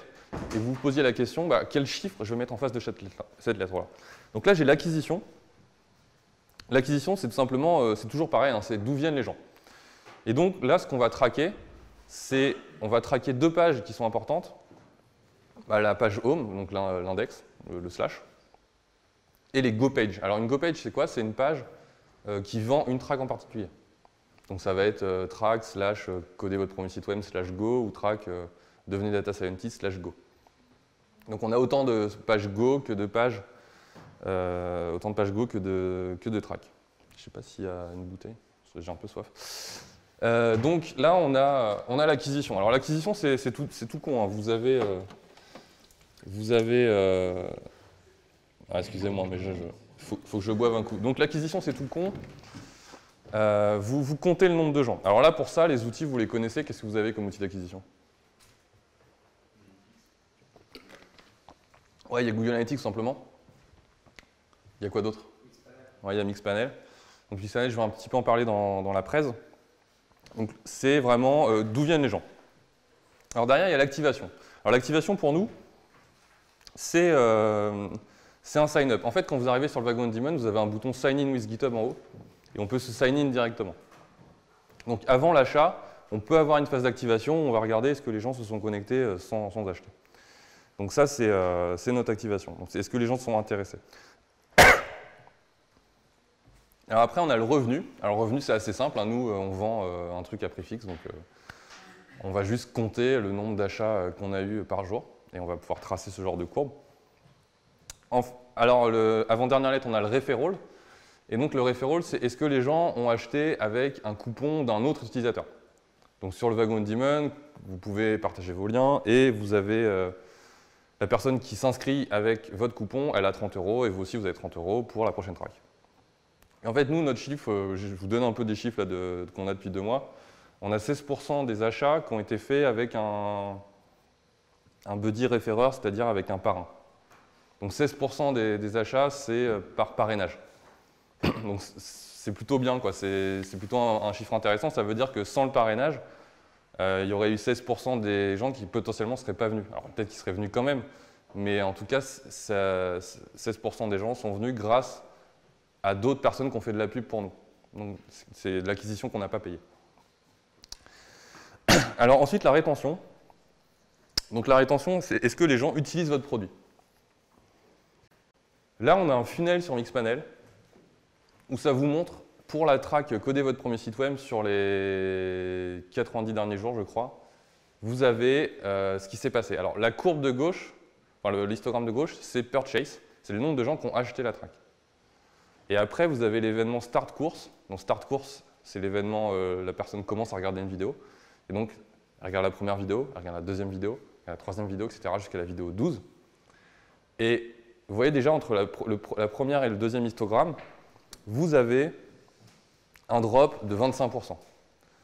et vous vous posiez la question, bah, quel chiffre je vais mettre en face de cette lettre-là. Donc là, j'ai l'acquisition. L'acquisition, c'est tout simplement, c'est toujours pareil, hein, c'est d'où viennent les gens. Et donc là, ce qu'on va traquer, c'est, on va traquer 2 pages qui sont importantes. Bah, la page home, donc l'index, le slash, et les go pages. Alors une go page, c'est quoi? C'est une page qui vend une track en particulier. Donc ça va être track slash coder votre premier site web slash go ou track devenez data scientist slash go. Donc on a autant de pages go que de pages que de track. Je ne sais pas s'il y a une bouteille, j'ai un peu soif. Donc là on a l'acquisition. Alors l'acquisition c'est tout con. Hein. Vous avez excusez-moi, mais faut que je boive un coup. Donc l'acquisition, c'est tout con. Vous comptez le nombre de gens. Alors là, pour ça, les outils, vous les connaissez. Qu'est-ce que vous avez comme outil d'acquisition? Ouais, il y a Google Analytics, tout simplement. Il y a quoi d'autre? Ouais, il y a Mixpanel. Donc Mixpanel, je vais un petit peu en parler dans la presse. Donc c'est vraiment d'où viennent les gens. Alors derrière, il y a l'activation. Alors l'activation, pour nous, c'est un sign-up. En fait, quand vous arrivez sur le Wagon on Demand, vous avez un bouton Sign in with GitHub en haut, et on peut se sign in directement. Donc avant l'achat, on peut avoir une phase d'activation, on va regarder est-ce que les gens se sont connectés sans acheter. Donc ça, c'est notre activation. Donc est-ce que les gens sont intéressés? Alors après, on a le revenu. Alors le revenu, c'est assez simple. Hein. Nous, on vend un truc à prix fixe, donc on va juste compter le nombre d'achats qu'on a eu par jour, et on va pouvoir tracer ce genre de courbe. Alors, avant-dernière lettre, on a le referral. Et donc, le referral, c'est est-ce que les gens ont acheté avec un coupon d'un autre utilisateur. Donc, sur le Wagon on Demand, vous pouvez partager vos liens et vous avez la personne qui s'inscrit avec votre coupon, elle a 30 € et vous aussi, vous avez 30 € pour la prochaine track. Et en fait, nous, notre chiffre, je vous donne un peu des chiffres qu'on a depuis 2 mois. On a 16% des achats qui ont été faits avec un buddy référeur, c'est-à-dire avec un parrain. Donc 16% des achats, c'est par parrainage. Donc c'est plutôt bien, quoi. C'est plutôt un chiffre intéressant. Ça veut dire que sans le parrainage, il y aurait eu 16% des gens qui potentiellement ne seraient pas venus. Alors peut-être qu'ils seraient venus quand même, mais en tout cas, 16% des gens sont venus grâce à d'autres personnes qui ont fait de la pub pour nous. Donc c'est de l'acquisition qu'on n'a pas payée. Alors ensuite, la rétention. Donc la rétention, c'est est-ce que les gens utilisent votre produit? Là, on a un funnel sur Mixpanel où ça vous montre, pour la track coder votre premier site web sur les 90 derniers jours, je crois, vous avez ce qui s'est passé. Alors, la courbe de gauche, enfin l'histogramme de gauche, c'est purchase, c'est le nombre de gens qui ont acheté la track. Et après, vous avez l'événement start course. Donc, start course, c'est l'événement, la personne commence à regarder une vidéo. Et donc, elle regarde la première vidéo, elle regarde la deuxième vidéo, la troisième vidéo, etc., jusqu'à la vidéo 12. Et vous voyez déjà entre la première et le deuxième histogramme, vous avez un drop de 25%.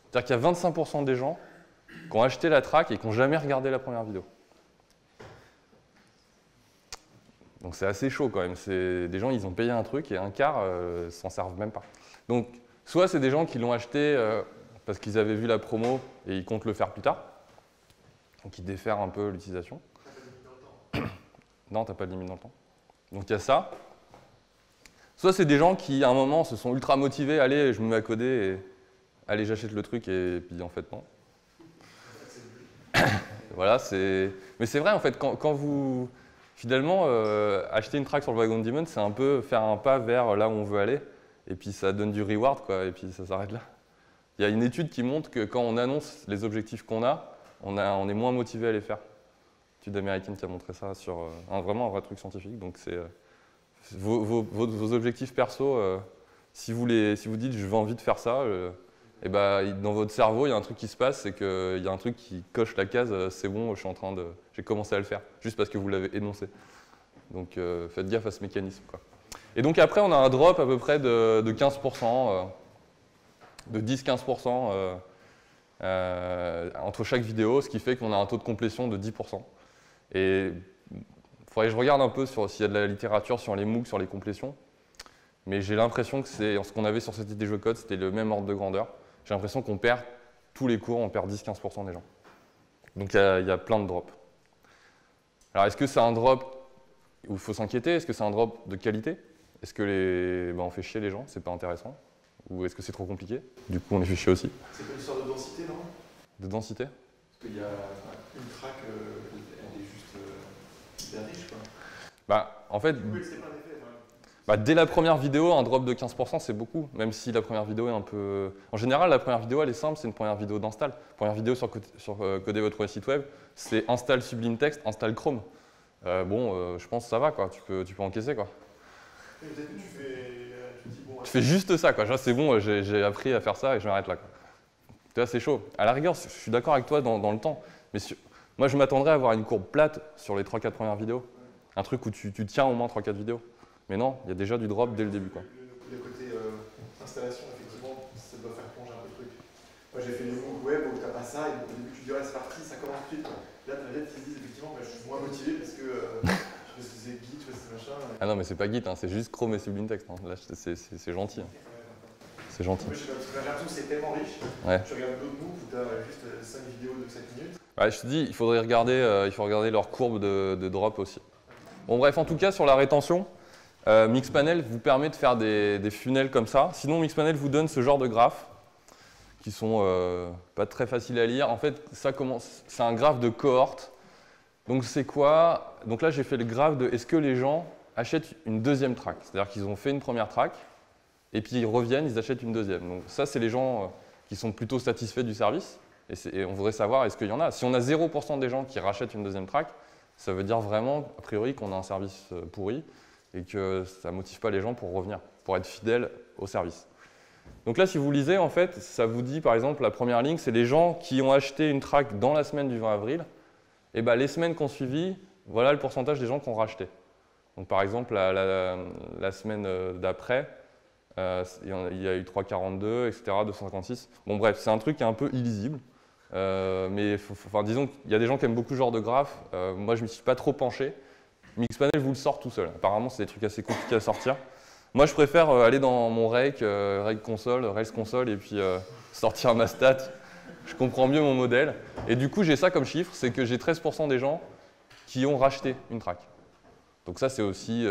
C'est-à-dire qu'il y a 25% des gens qui ont acheté la track et qui n'ont jamais regardé la première vidéo. Donc c'est assez chaud quand même. Des gens, ils ont payé un truc et un quart ne s'en servent même pas. Donc soit c'est des gens qui l'ont acheté parce qu'ils avaient vu la promo et ils comptent le faire plus tard. Donc ils défèrent un peu l'utilisation. Non, tu n'as pas de limite dans le temps. Donc il y a ça. Soit c'est des gens qui, à un moment, se sont ultra motivés, allez, je me mets à coder, et allez, j'achète le truc, et puis en fait, non. Voilà, mais c'est vrai, en fait, quand vous, finalement, achetez une track sur le Wagon on Demand, c'est un peu faire un pas vers là où on veut aller, et puis ça donne du reward, quoi, et puis ça s'arrête là. Il y a une étude qui montre que quand on annonce les objectifs qu'on a, on est moins motivé à les faire. Une étude américaine qui a montré ça sur vraiment un vrai truc scientifique, donc c'est... Vos objectifs perso, si vous dites je veux envie de faire ça, et dans votre cerveau il y a un truc qui se passe, c'est qu'il y a un truc qui coche la case, c'est bon, j'ai commencé à le faire, juste parce que vous l'avez énoncé. Donc faites gaffe à ce mécanisme, quoi. Et donc après on a un drop à peu près de 15%, de 10-15% entre chaque vidéo, ce qui fait qu'on a un taux de complétion de 10%. Et il faudrait que je regarde un peu s'il y a de la littérature sur les MOOC, sur les complétions. Mais j'ai l'impression que ce qu'on avait sur cette idée jeu code, c'était le même ordre de grandeur. J'ai l'impression qu'on perd tous les cours, on perd 10-15% des gens. Donc il y a plein de drops. Alors est-ce que c'est un drop où il faut s'inquiéter? Est-ce que c'est un drop de qualité? Est-ce que on fait chier les gens? C'est pas intéressant? Ou est-ce que c'est trop compliqué? Du coup, on les fait chier aussi. C'est pas une histoire de densité, non? De densité? Parce qu'il y a une track, elle est juste hyper riche, quoi. Bah, en fait, Oui, c'est pas un effet. dès la première vidéo, un drop de 15%, c'est beaucoup. Même si la première vidéo est un peu... En général, la première vidéo, elle est simple, c'est une première vidéo d'install. Première vidéo sur coder votre premier site web, c'est install Sublime Text, install Chrome. Je pense que ça va, quoi. Tu peux encaisser, quoi. Et peut-être que tu dis, bon, Tu fais juste ça, quoi. Genre, c'est bon, j'ai appris à faire ça et je m'arrête là, quoi. Tu vois, c'est chaud. À la rigueur, je suis d'accord avec toi dans le temps. Mais moi, je m'attendrais à avoir une courbe plate sur les 3-4 premières vidéos. Un truc où tu tiens au moins 3-4 vidéos. Mais non, il y a déjà du drop dès le début, quoi. Le côté installation, effectivement, ça doit faire plonger un peu le truc. Moi, j'ai fait des MOOC web où t'as pas ça, et au début, tu te dis, ouais, c'est parti, ça commence tout de suite. Là, t'as des qui se disent, effectivement, je suis moins motivé parce que c'est Git, c'est machin. Ah non, mais c'est pas Git, hein, c'est juste Chrome et Sublime Text. Hein. Là, c'est gentil. Hein. C'est gentil. Moi, je sais pas, parce que j'ai l'impression que c'est tellement riche. Ouais. Tu regardes d'autres MOOC où t'as juste 5 vidéos de 7 minutes. Ouais, je te dis, il faut regarder leur courbe de drop aussi. Bon, bref, en tout cas, sur la rétention, Mixpanel vous permet de faire des funnels comme ça. Sinon, Mixpanel vous donne ce genre de graphes qui sont pas très faciles à lire. En fait, c'est un graphe de cohorte. Donc, c'est quoi? Donc là, j'ai fait le graphe de est-ce que les gens achètent une deuxième track? C'est-à-dire qu'ils ont fait une première track, et puis ils reviennent, ils achètent une deuxième. Donc ça, c'est les gens qui sont plutôt satisfaits du service. Et on voudrait savoir, est-ce qu'il y en a? Si on a 0% des gens qui rachètent une deuxième track, ça veut dire vraiment, a priori, qu'on a un service pourri et que ça ne motive pas les gens pour revenir, pour être fidèles au service. Donc là, si vous lisez, en fait, ça vous dit, par exemple, la première ligne, c'est les gens qui ont acheté une track dans la semaine du 20 avril. Et ben, les semaines qui ont suivi, voilà le pourcentage des gens qui ont racheté. Donc par exemple, la semaine d'après, il y a eu 3,42, etc., 256. Bon bref, c'est un truc qui est un peu illisible. Mais disons qu'il y a des gens qui aiment beaucoup ce genre de graphe. Moi, je ne m'y suis pas trop penché. Mixpanel vous le sort tout seul. Apparemment, c'est des trucs assez compliqués à sortir. Moi, je préfère aller dans mon Rake console, Rails console, et puis sortir ma stat. Je comprends mieux mon modèle. Et du coup, j'ai ça comme chiffre, c'est que j'ai 13% des gens qui ont racheté une track. Donc ça, c'est aussi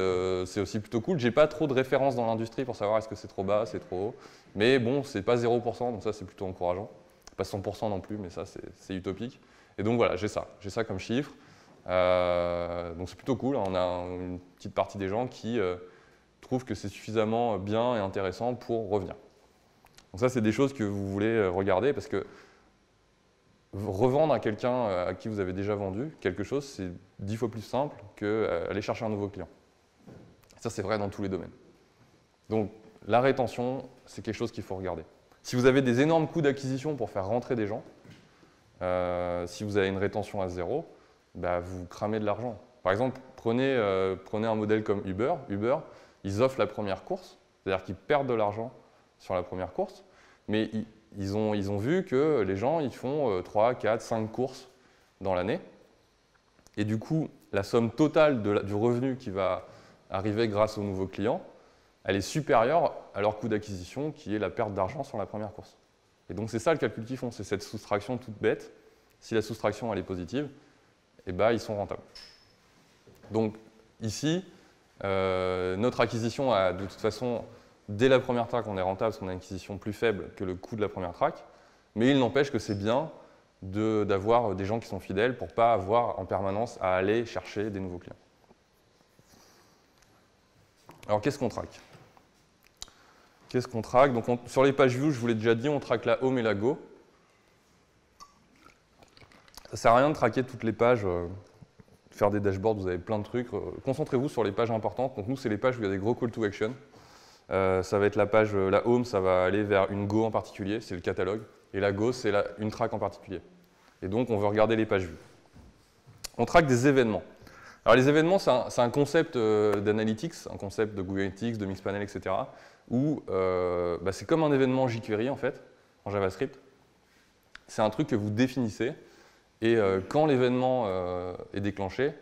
plutôt cool. J'ai pas trop de références dans l'industrie pour savoir est-ce que c'est trop bas, c'est trop haut. Mais bon, c'est pas 0%, donc ça, c'est plutôt encourageant. Pas 100% non plus, mais ça, c'est utopique. Et donc voilà, j'ai ça comme chiffre. Donc c'est plutôt cool. On a une petite partie des gens qui trouvent que c'est suffisamment bien et intéressant pour revenir. Donc ça, c'est des choses que vous voulez regarder parce que revendre à quelqu'un à qui vous avez déjà vendu quelque chose, c'est 10 fois plus simple qu'aller chercher un nouveau client. Ça, c'est vrai dans tous les domaines. Donc, la rétention, c'est quelque chose qu'il faut regarder. Si vous avez des énormes coûts d'acquisition pour faire rentrer des gens, si vous avez une rétention à 0, bah, vous cramez de l'argent. Par exemple, prenez un modèle comme Uber. Uber, ils offrent la première course, c'est-à-dire qu'ils perdent de l'argent sur la première course, mais ils ont vu que les gens ils font 3, 4, 5 courses dans l'année. Et du coup, la somme totale du revenu qui va arriver grâce aux nouveaux clients, elle est supérieure à leur coût d'acquisition qui est la perte d'argent sur la première course. Et donc c'est ça le calcul qu'ils font, c'est cette soustraction toute bête. Si la soustraction elle est positive, eh ben, ils sont rentables. Donc ici, notre acquisition a de toute façon... Dès la première track, on est rentable parce qu'on a une acquisition plus faible que le coût de la première track. Mais il n'empêche que c'est bien d'avoir des gens qui sont fidèles pour ne pas avoir en permanence à aller chercher des nouveaux clients. Alors, qu'est-ce qu'on traque? Donc, sur les pages view, je vous l'ai déjà dit, on traque la home et la go. Ça ne sert à rien de traquer toutes les pages, faire des dashboards, vous avez plein de trucs. Concentrez-vous sur les pages importantes. Donc, nous, c'est les pages où il y a des gros call to action. Ça va être la page, la home, ça va aller vers une go en particulier, c'est le catalogue, et la go, c'est une track en particulier. Et donc, on veut regarder les pages vues. On traque des événements. Alors, les événements, c'est un concept d'analytics, un concept de Google Analytics, de Mixpanel, etc., où c'est comme un événement jQuery, en fait, en JavaScript. C'est un truc que vous définissez, et quand l'événement est déclenché,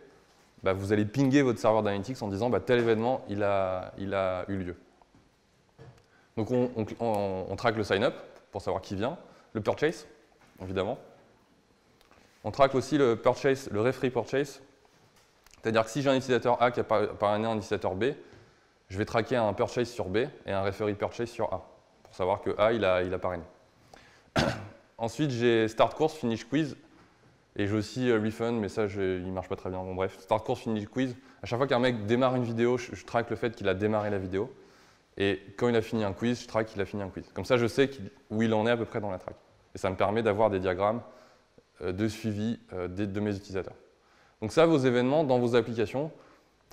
vous allez pinguer votre serveur d'analytics en disant tel événement, il a eu lieu. Donc on traque le sign-up pour savoir qui vient, le purchase, évidemment. On traque aussi le purchase, le referee purchase. C'est-à-dire que si j'ai un utilisateur A qui a parrainé un utilisateur B, je vais traquer un purchase sur B et un referee purchase sur A, pour savoir que A, il a parrainé. Ensuite, j'ai start course, finish quiz, et j'ai aussi refund, mais ça, il ne marche pas très bien. Bon, bref, start course, finish quiz. À chaque fois qu'un mec démarre une vidéo, je traque le fait qu'il a démarré la vidéo. Et quand il a fini un quiz, je traque qu'il a fini un quiz. Comme ça, je sais où il en est à peu près dans la track. Et ça me permet d'avoir des diagrammes de suivi de mes utilisateurs. Donc ça, vos événements dans vos applications,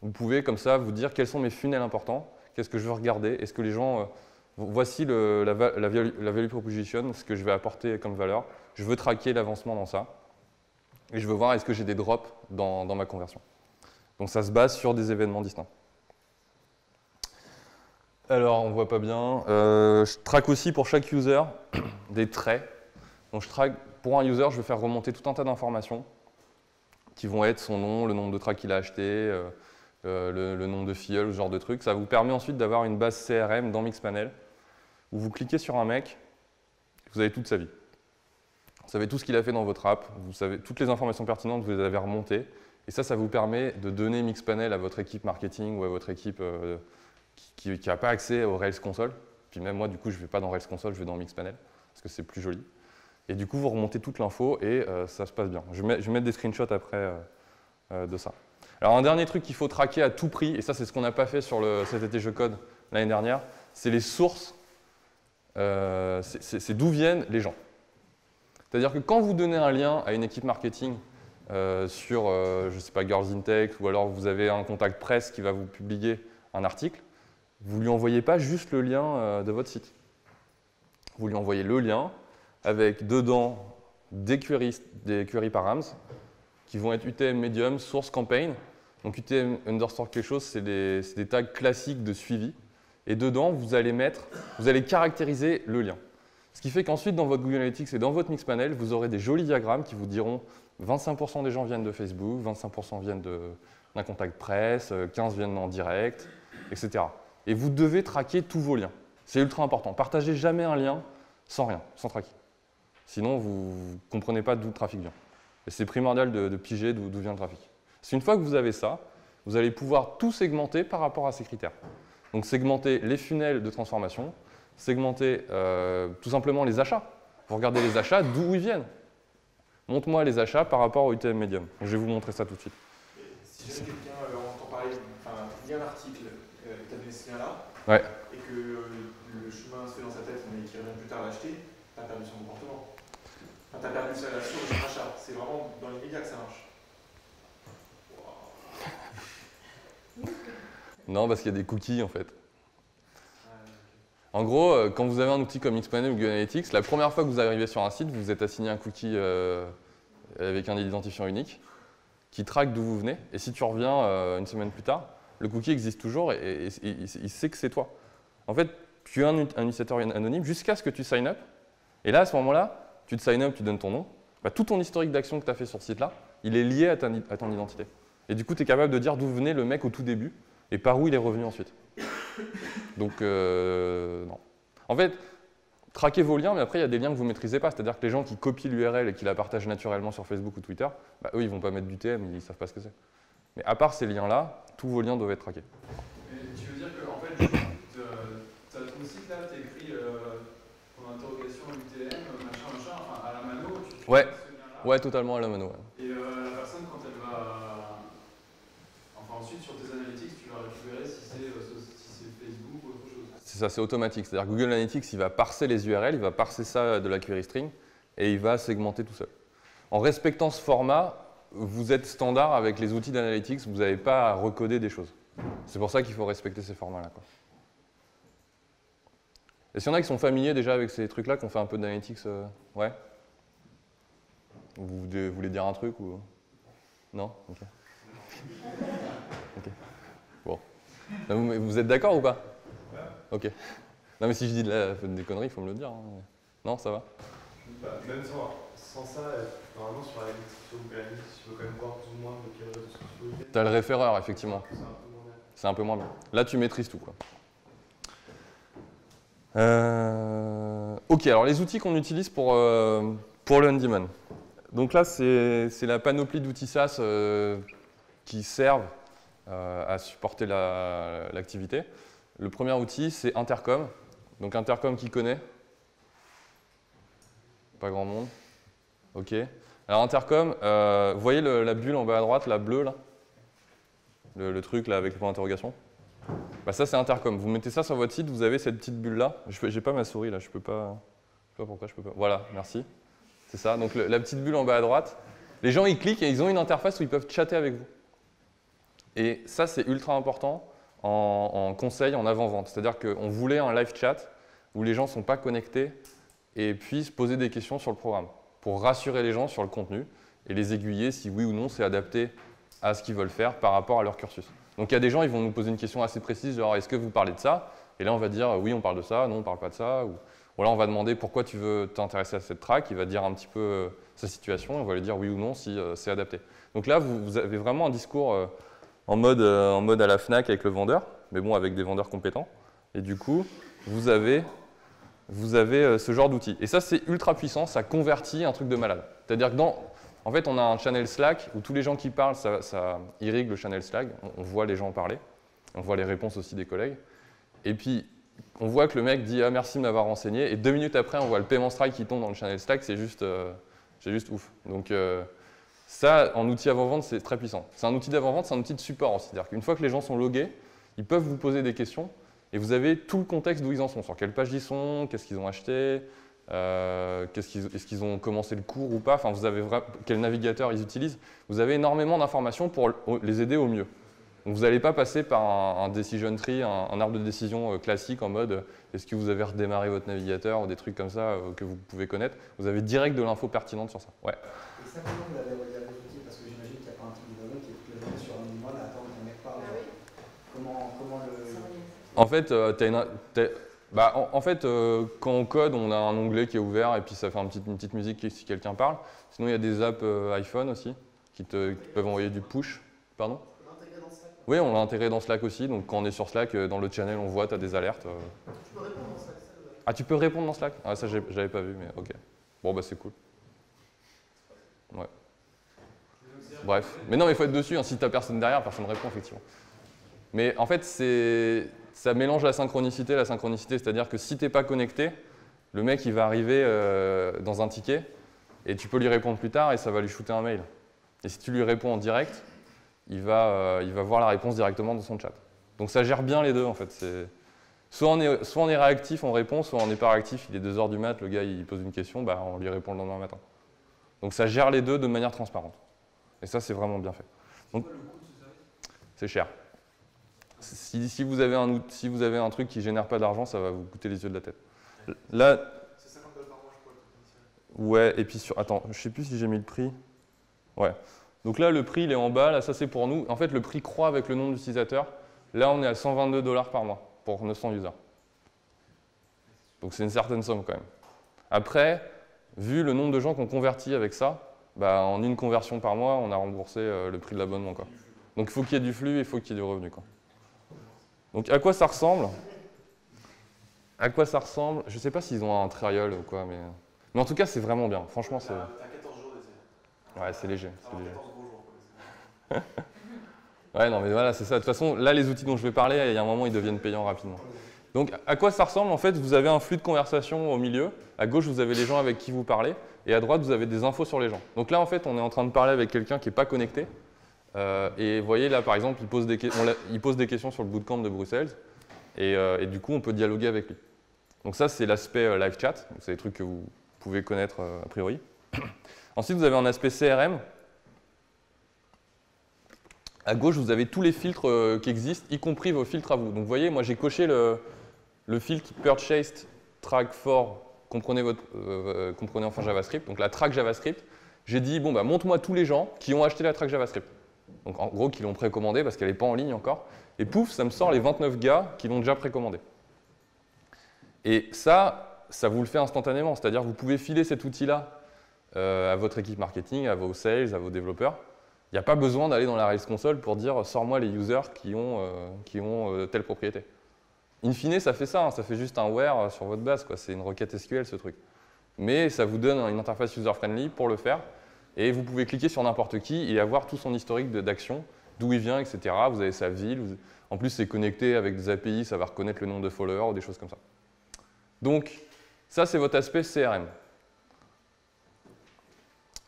vous pouvez comme ça vous dire quels sont mes funnels importants, qu'est-ce que je veux regarder, est-ce que les gens, voici la value proposition, ce que je vais apporter comme valeur, je veux traquer l'avancement dans ça, et je veux voir est-ce que j'ai des drops dans ma conversion. Donc ça se base sur des événements distincts. Alors, on ne voit pas bien. Je traque aussi pour chaque user des traits. Donc, pour un user, je vais faire remonter tout un tas d'informations qui vont être son nom, le nombre de tracks qu'il a acheté, le nombre de filleuls, ce genre de trucs. Ça vous permet ensuite d'avoir une base CRM dans Mixpanel où vous cliquez sur un mec, vous avez toute sa vie. Vous savez tout ce qu'il a fait dans votre app, vous savez toutes les informations pertinentes, vous les avez remontées. Et ça vous permet de donner Mixpanel à votre équipe marketing ou à votre équipe qui n'a pas accès au Rails Console. Puis même moi, du coup, je ne vais pas dans Rails Console, je vais dans Mixpanel, parce que c'est plus joli. Et du coup, vous remontez toute l'info et ça se passe bien. Je vais mettre des screenshots après de ça. Alors un dernier truc qu'il faut traquer à tout prix, et ça c'est ce qu'on n'a pas fait sur cet été Je Code l'année dernière, c'est les sources, c'est d'où viennent les gens. C'est-à-dire que quand vous donnez un lien à une équipe marketing sur, je ne sais pas, Girls in Tech, ou alors vous avez un contact presse qui va vous publier un article, vous ne lui envoyez pas juste le lien de votre site. Vous lui envoyez le lien avec dedans des query params qui vont être UTM medium, source campaign. Donc UTM underscore quelque chose, c'est des tags classiques de suivi. Et dedans, vous allez caractériser le lien. Ce qui fait qu'ensuite, dans votre Google Analytics et dans votre Mixpanel, vous aurez des jolis diagrammes qui vous diront 25% des gens viennent de Facebook, 25% viennent d'un contact presse, 15% viennent en direct, etc. Et vous devez traquer tous vos liens. C'est ultra important. Partagez jamais un lien sans rien, sans traquer. Sinon, vous ne comprenez pas d'où le trafic vient. Et c'est primordial de piger d'où vient le trafic. C'est une fois que vous avez ça, vous allez pouvoir tout segmenter par rapport à ces critères. Donc segmenter les funnels de transformation, segmenter tout simplement les achats. Vous regardez les achats, d'où ils viennent. Montre-moi les achats par rapport au UTM medium. Donc, je vais vous montrer ça tout de suite. Et si jamais quelqu'un entend parler, il y a un article, tu as donné ce lien-là, ouais. Et que le chemin se fait dans sa tête, mais qu'il revient plus tard l'acheter, tu as perdu son comportement. Enfin, tu as perdu sa relation au achat. C'est vraiment dans l'immédiat que ça marche. Wow. Non, parce qu'il y a des cookies en fait. En gros, quand vous avez un outil comme Mixpanel ou Google Analytics, la première fois que vous arrivez sur un site, vous êtes assigné un cookie avec un identifiant unique qui traque d'où vous venez. Et si tu reviens une semaine plus tard, le cookie existe toujours et il sait que c'est toi. En fait, tu es un utilisateur anonyme jusqu'à ce que tu sign up. Et là, à ce moment-là, tu te sign up, tu donnes ton nom. Bah, tout ton historique d'action que tu as fait sur ce site-là, il est lié à ton identité. Et du coup, tu es capable de dire d'où venait le mec au tout début et par où il est revenu ensuite. Donc, non. En fait, traquez vos liens, mais après, il y a des liens que vous ne maîtrisez pas. C'est-à-dire que les gens qui copient l'URL et qui la partagent naturellement sur Facebook ou Twitter, bah, eux, ils ne vont pas mettre du TM, ils ne savent pas ce que c'est. Mais à part ces liens-là, tous vos liens doivent être traqués. Et tu veux dire qu'en fait, tu as ton site là, tu as écrit ton interrogation UTM, machin, enfin à la mano, tu ouais. Ce lien-là. Ouais, totalement à la mano. Ouais. Et la personne, quand elle va. Enfin, ensuite, sur tes analytics, tu vas récupérer si c'est Facebook ou autre chose. C'est ça, c'est automatique. C'est-à-dire que Google Analytics, il va parser les URL, il va parser ça de la query string et il va segmenter tout seul. En respectant ce format, vous êtes standard avec les outils d'analytics, vous n'avez pas à recoder des choses. C'est pour ça qu'il faut respecter ces formats-là. Et s'il y en a qui sont familiers déjà avec ces trucs-là, qui ont fait un peu d'analytics, ouais? Vous voulez dire un truc ou... Non? Ok. Ok. Bon. Vous êtes d'accord ou pas? Ok. Non mais si je dis des conneries, il faut me le dire. Hein. Non, ça va? Bah, même sans ça, normalement sur la description de Google Analytics, tu peux quand même voir plus ou moins de quel réseau social il est. Tu as le référeur, effectivement. C'est un peu moins bien. C'est un peu moins bien. Là, tu maîtrises tout, quoi. Ok, alors les outils qu'on utilise pour pour le on-demand. Donc là, c'est la panoplie d'outils SaaS qui servent à supporter l'activité. Le premier outil, c'est Intercom. Donc Intercom, qui connaît? Pas grand monde. OK. Alors Intercom, vous voyez la bulle en bas à droite, la bleue là, le truc là avec le point d'interrogation. Bah, ça c'est Intercom. Vous mettez ça sur votre site, vous avez cette petite bulle là. J'ai pas ma souris là, je sais pas pourquoi je peux pas. Voilà, merci. C'est ça. Donc la petite bulle en bas à droite. Les gens ils cliquent et ils ont une interface où ils peuvent chatter avec vous. Et ça c'est ultra important en conseil, en avant-vente. C'est-à-dire qu'on voulait un live chat où les gens ne sont pas connectés et puissent poser des questions sur le programme, pour rassurer les gens sur le contenu et les aiguiller si oui ou non c'est adapté à ce qu'ils veulent faire par rapport à leur cursus. Donc il y a des gens, ils vont nous poser une question assez précise, genre est-ce que vous parlez de ça? Et là on va dire oui on parle de ça, non on ne parle pas de ça. Ou là on va demander pourquoi tu veux t'intéresser à cette track, il va dire un petit peu sa situation, et on va lui dire oui ou non si c'est adapté. Donc là vous avez vraiment un discours en mode à la Fnac avec le vendeur, mais bon avec des vendeurs compétents. Et du coup vous avez ce genre d'outil. Et ça, c'est ultra puissant, ça convertit un truc de malade. C'est-à-dire que en fait, on a un channel Slack où tous les gens qui parlent, ça irrigue le channel Slack. On voit les gens parler, on voit les réponses aussi des collègues. Et puis, on voit que le mec dit « Ah, merci de m'avoir renseigné ». Et 2 minutes après, on voit le paiement Stripe qui tombe dans le channel Slack, c'est juste ouf. Donc ça, en outil avant-vente, c'est très puissant. C'est un outil d'avant-vente, c'est un outil de support aussi. C'est-à-dire qu'une fois que les gens sont logués, ils peuvent vous poser des questions. Et vous avez tout le contexte d'où ils en sont, sur quelle page ils sont, qu'est-ce qu'ils ont acheté, est-ce qu'ils ont commencé le cours ou pas, enfin, vous avez quel navigateur ils utilisent. Vous avez énormément d'informations pour les aider au mieux. Donc, vous n'allez pas passer par un decision tree, un arbre de décision classique en mode est-ce que vous avez redémarré votre navigateur ou des trucs comme ça que vous pouvez connaître. Vous avez direct de l'info pertinente sur ça. Ouais. Et ça, comment vous l'avez relié à vos outils? Parce que j'imagine qu'il n'y a pas un truc de wagon qui est toute la journée sur un mode à attendre qu'un mec parle. Ah oui. Comment le... En fait, quand on code, on a un onglet qui est ouvert et puis ça fait une petite musique si quelqu'un parle. Sinon, il y a des apps iPhone aussi qui peuvent envoyer du push. Pardon? On l'a intégré dans Slack? Oui, on l'a intégré dans Slack aussi. Donc, quand on est sur Slack, dans le channel, on voit, tu as des alertes. Tu peux répondre dans Slack? Ah, tu peux répondre dans Slack? Ah, ça, je n'avais pas vu, mais ok. Bon, bah, c'est cool. Ouais. Bref. Mais non, mais il faut être dessus. Hein. Si tu n'as personne derrière, personne ne répond, effectivement. Mais en fait, ça mélange la synchronicité, c'est-à-dire que si tu n'es pas connecté, le mec il va arriver dans un ticket et tu peux lui répondre plus tard et ça va lui shooter un mail. Et si tu lui réponds en direct, il va voir la réponse directement dans son chat. Donc ça gère bien les deux en fait. Soit on est réactif, on répond, soit on n'est pas réactif, il est 2 h du mat, le gars il pose une question, bah, on lui répond le lendemain matin. Donc ça gère les deux de manière transparente. Et ça c'est vraiment bien fait. Donc, c'est cher. Si vous avez un truc qui ne génère pas d'argent, ça va vous coûter les yeux de la tête. Là, c'est 50 $ par mois, je crois, le truc initial. Ouais, et puis attends, je ne sais plus si j'ai mis le prix. Ouais. Donc là, le prix, il est en bas. Là, ça, c'est pour nous. En fait, le prix croît avec le nombre d'utilisateurs. Là, on est à 122 $ par mois pour 900 users. Donc, c'est une certaine somme quand même. Après, vu le nombre de gens qu'on convertit avec ça, bah, en une conversion par mois, on a remboursé le prix de l'abonnement. Donc, il faut qu'il y ait du flux et il faut qu'il y ait du revenu. Quoi. Donc, à quoi ça ressemble? Je ne sais pas s'ils ont un trial ou quoi, mais en tout cas, c'est vraiment bien. Franchement, c'est... T'as 14 jours d'essai. Ouais, c'est léger. 14 gros jours, quoi. Ouais, non, mais voilà, c'est ça. De toute façon, là, les outils dont je vais parler, il y a un moment, ils deviennent payants rapidement. Donc, à quoi ça ressemble? En fait, vous avez un flux de conversation au milieu. À gauche, vous avez les gens avec qui vous parlez. Et à droite, vous avez des infos sur les gens. Donc là, en fait, on est en train de parler avec quelqu'un qui n'est pas connecté. Et vous voyez, là, par exemple, il pose des questions sur le bootcamp de Bruxelles. Et du coup, on peut dialoguer avec lui. Donc ça, c'est l'aspect live chat. C'est des trucs que vous pouvez connaître a priori. Ensuite, vous avez un aspect CRM. À gauche, vous avez tous les filtres qui existent, y compris vos filtres à vous. Donc vous voyez, moi j'ai coché le filtre Purchased Track for comprenez enfin JavaScript, donc la track JavaScript. J'ai dit, bon, bah, montre-moi tous les gens qui ont acheté la track JavaScript. Donc en gros, qui l'ont précommandée parce qu'elle n'est pas en ligne encore. Et pouf, ça me sort les 29 gars qui l'ont déjà précommandé. Et ça vous le fait instantanément. C'est-à-dire que vous pouvez filer cet outil-là à votre équipe marketing, à vos sales, à vos développeurs. Il n'y a pas besoin d'aller dans la Rails console pour dire « sors-moi les users qui ont telle propriété ». In fine, ça fait ça, hein, ça fait juste un where sur votre base. C'est une requête SQL, ce truc. mais ça vous donne une interface user-friendly pour le faire. Et vous pouvez cliquer sur n'importe qui et avoir tout son historique d'action, d'où il vient, etc. Vous avez sa ville. En plus, c'est connecté avec des API, ça va reconnaître le nombre de followers ou des choses comme ça. Donc, ça, c'est votre aspect CRM.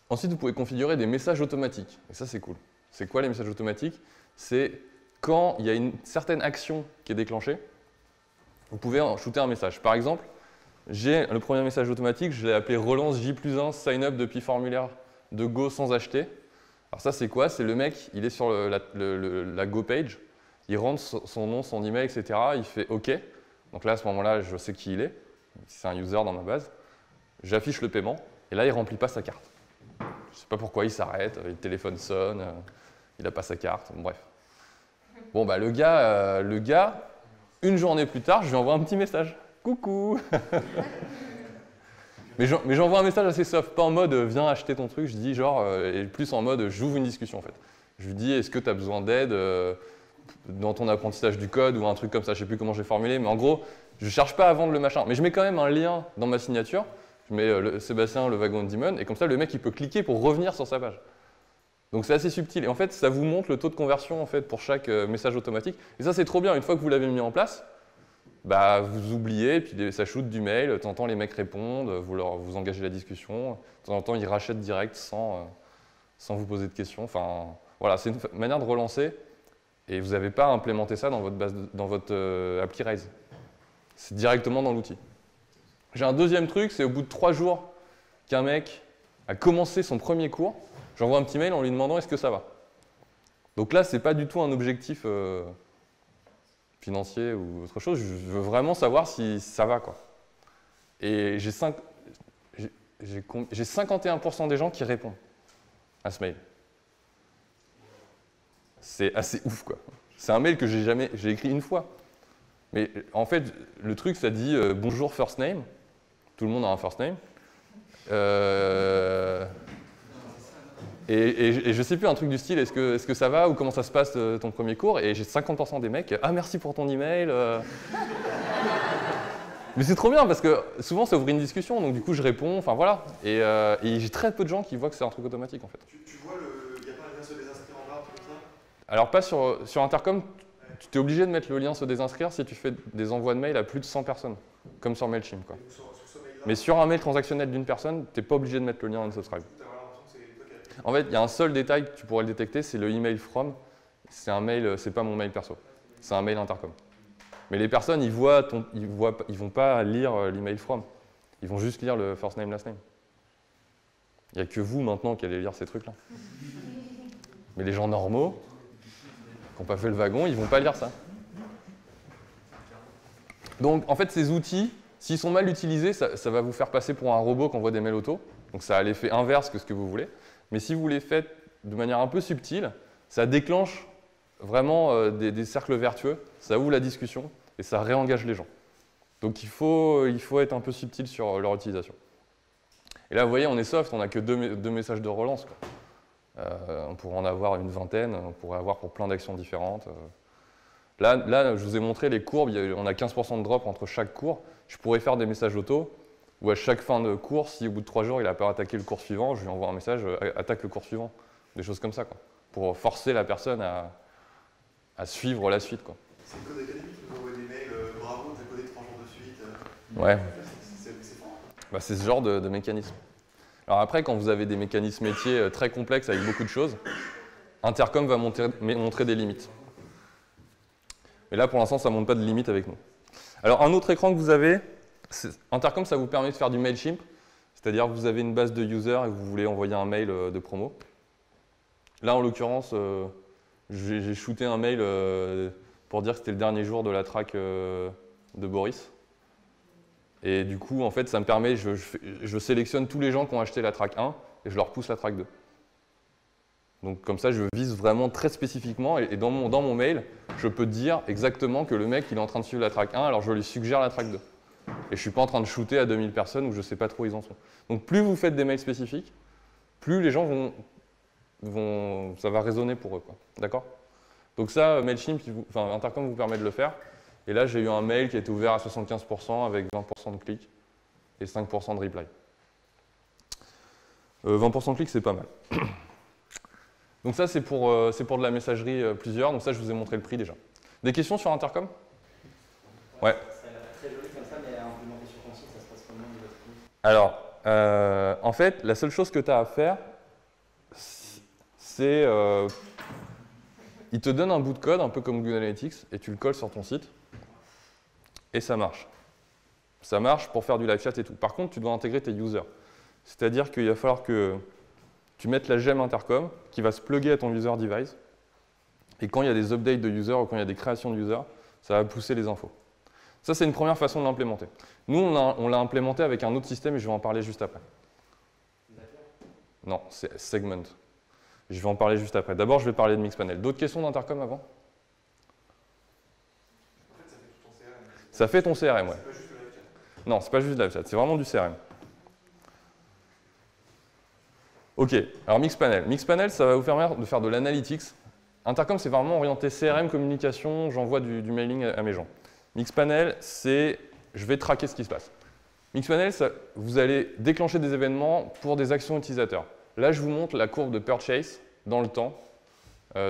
Ensuite, vous pouvez configurer des messages automatiques. Et ça, c'est cool. C'est quoi les messages automatiques? C'est quand il y a une certaine action qui est déclenchée, vous pouvez en shooter un message. Par exemple, j'ai le premier message automatique, je l'ai appelé relance J+1 sign up depuis formulaire de Go sans acheter. Alors ça, c'est quoi? C'est le mec, il est sur la Go page, il rentre son nom, son email, etc. Il fait OK. Donc là, à ce moment-là, je sais qui il est. C'est un user dans ma base. J'affiche le paiement, et là, il ne remplit pas sa carte. Je ne sais pas pourquoi il s'arrête, le téléphone sonne, il n'a pas sa carte, bon, bref. Bon, bah, le gars, une journée plus tard, je lui envoie un petit message. Coucou. Mais j'envoie un message assez soft, pas en mode viens acheter ton truc, je dis genre, et plus en mode j'ouvre une discussion en fait. Je lui dis est-ce que tu as besoin d'aide dans ton apprentissage du code ou un truc comme ça, je sais plus comment j'ai formulé, mais en gros, je cherche pas à vendre le machin, mais je mets quand même un lien dans ma signature, je mets Sébastien, le wagon Demon, et comme ça le mec il peut cliquer pour revenir sur sa page. Donc c'est assez subtil, et en fait ça vous montre le taux de conversion en fait, pour chaque message automatique, et ça c'est trop bien, une fois que vous l'avez mis en place, bah, vous oubliez, puis ça shoot du mail, de temps en temps les mecs répondent, vous engagez la discussion, de temps en temps ils rachètent direct sans vous poser de questions. Enfin, voilà, c'est une manière de relancer et vous n'avez pas à implémenter ça dans votre appli Raise. C'est directement dans l'outil. J'ai un deuxième truc, c'est au bout de 3 jours qu'un mec a commencé son premier cours, j'envoie un petit mail en lui demandant est-ce que ça va. Donc là, ce n'est pas du tout un objectif financier ou autre chose, je veux vraiment savoir si ça va, quoi. Et j'ai 51% des gens qui répondent à ce mail. C'est assez ouf, quoi. C'est un mail que j'ai écrit une fois. Mais en fait, le truc, ça dit bonjour first name. Tout le monde a un first name. Et je sais plus, un truc du style, est-ce que ça va ou comment ça se passe ton premier cours? Et j'ai 50% des mecs, ah merci pour ton email. Mais c'est trop bien parce que souvent ça ouvre une discussion, donc du coup je réponds, enfin voilà. Et j'ai très peu de gens qui voient que c'est un truc automatique en fait. Tu vois, il n'y a pas un lien se désinscrire en bas, un truc comme ça? Alors pas sur Intercom, tu es obligé de mettre le lien se désinscrire si tu fais des envois de mail à plus de 100 personnes, comme sur Mailchimp, quoi. Mais sur un mail transactionnel d'une personne, tu n'es pas obligé de mettre le lien unsubscribe. En fait, il y a un seul détail que tu pourrais le détecter, c'est le email from. C'est un mail, c'est pas mon mail perso, c'est un mail Intercom. Mais les personnes, ils vont pas lire l'email from, ils vont juste lire le first name, last name. Il n'y a que vous maintenant qui allez lire ces trucs-là. Mais les gens normaux, qui n'ont pas fait le wagon, ils vont pas lire ça. Donc en fait, ces outils, s'ils sont mal utilisés, ça va vous faire passer pour un robot qui envoie des mails auto. Donc ça a l'effet inverse que ce que vous voulez. Mais si vous les faites de manière un peu subtile, ça déclenche vraiment des cercles vertueux, ça ouvre la discussion et ça réengage les gens. Donc il faut être un peu subtil sur leur utilisation. Et là, vous voyez, on est soft, on n'a que deux messages de relance, quoi. On pourrait en avoir une vingtaine, on pourrait avoir pour plein d'actions différentes. Là, je vous ai montré les courbes, on a 15% de drop entre chaque cours. Je pourrais faire des messages auto, ou à chaque fin de cours, si au bout de 3 jours, il n'a pas attaqué le cours suivant, je lui envoie un message, attaque le cours suivant. Des choses comme ça, quoi, pour forcer la personne à suivre la suite, quoi. C'est le code académique, vous envoyez des mails, bravo, vous avez codé 3 jours de suite. Ouais. C'est fort. Bah, c'est ce genre de mécanisme. Alors après, quand vous avez des mécanismes métiers très complexes avec beaucoup de choses, Intercom va montrer des limites. Mais là, pour l'instant, ça ne montre pas de limites avec nous. Alors, un autre écran que vous avez, Intercom, ça vous permet de faire du Mailchimp, c'est-à-dire que vous avez une base de users et que vous voulez envoyer un mail de promo. Là, en l'occurrence, j'ai shooté un mail pour dire que c'était le dernier jour de la track de Boris. Et du coup, en fait, ça me permet, je sélectionne tous les gens qui ont acheté la track 1 et je leur pousse la track 2. Donc comme ça, je vise vraiment très spécifiquement et dans mon mail, je peux dire exactement que le mec, il est en train de suivre la track 1, alors je lui suggère la track 2. Et je ne suis pas en train de shooter à 2000 personnes où je ne sais pas trop où ils en sont. Donc plus vous faites des mails spécifiques, plus les gens ça va résonner pour eux, quoi. D'accord? Donc ça, Mailchimp, Intercom vous permet de le faire. Et là, j'ai eu un mail qui a été ouvert à 75% avec 20% de clics et 5% de reply. 20% clic, c'est pas mal. Donc ça, c'est pour de la messagerie plusieurs. Donc ça, je vous ai montré le prix déjà. Des questions sur Intercom? Ouais. Ça a l'air très joli comme ça, mais à implémenter sur ton site, ça se passe comment au niveau de prix? Alors, en fait, la seule chose que tu as à faire, c'est... il te donne un bout de code, un peu comme Google Analytics, et tu le colles sur ton site, et ça marche. Ça marche pour faire du live chat et tout. Par contre, tu dois intégrer tes users. C'est-à-dire qu'il va falloir que tu mettes la gemme Intercom, qui va se plugger à ton user device, et quand il y a des updates de users ou quand il y a des créations de users, ça va pousser les infos. Ça, c'est une première façon de l'implémenter. Nous, on l'a implémenté avec un autre système, et je vais en parler juste après. Non, c'est Segment. Je vais en parler juste après. D'abord, je vais parler de Mixpanel. D'autres questions d'Intercom avant? En fait, ça fait tout ton CRM. Ça fait ton CRM, ouais. C'est pas juste le live chat. Non, c'est pas juste live chat, c'est vraiment du CRM. Ok, alors Mixpanel. Mixpanel, ça va vous permettre de faire de l'analytics. Intercom, c'est vraiment orienté CRM, communication, j'envoie du mailing à mes gens. Mixpanel, c'est je vais traquer ce qui se passe. Mixpanel, vous allez déclencher des événements pour des actions utilisateurs. Là, je vous montre la courbe de purchase dans le temps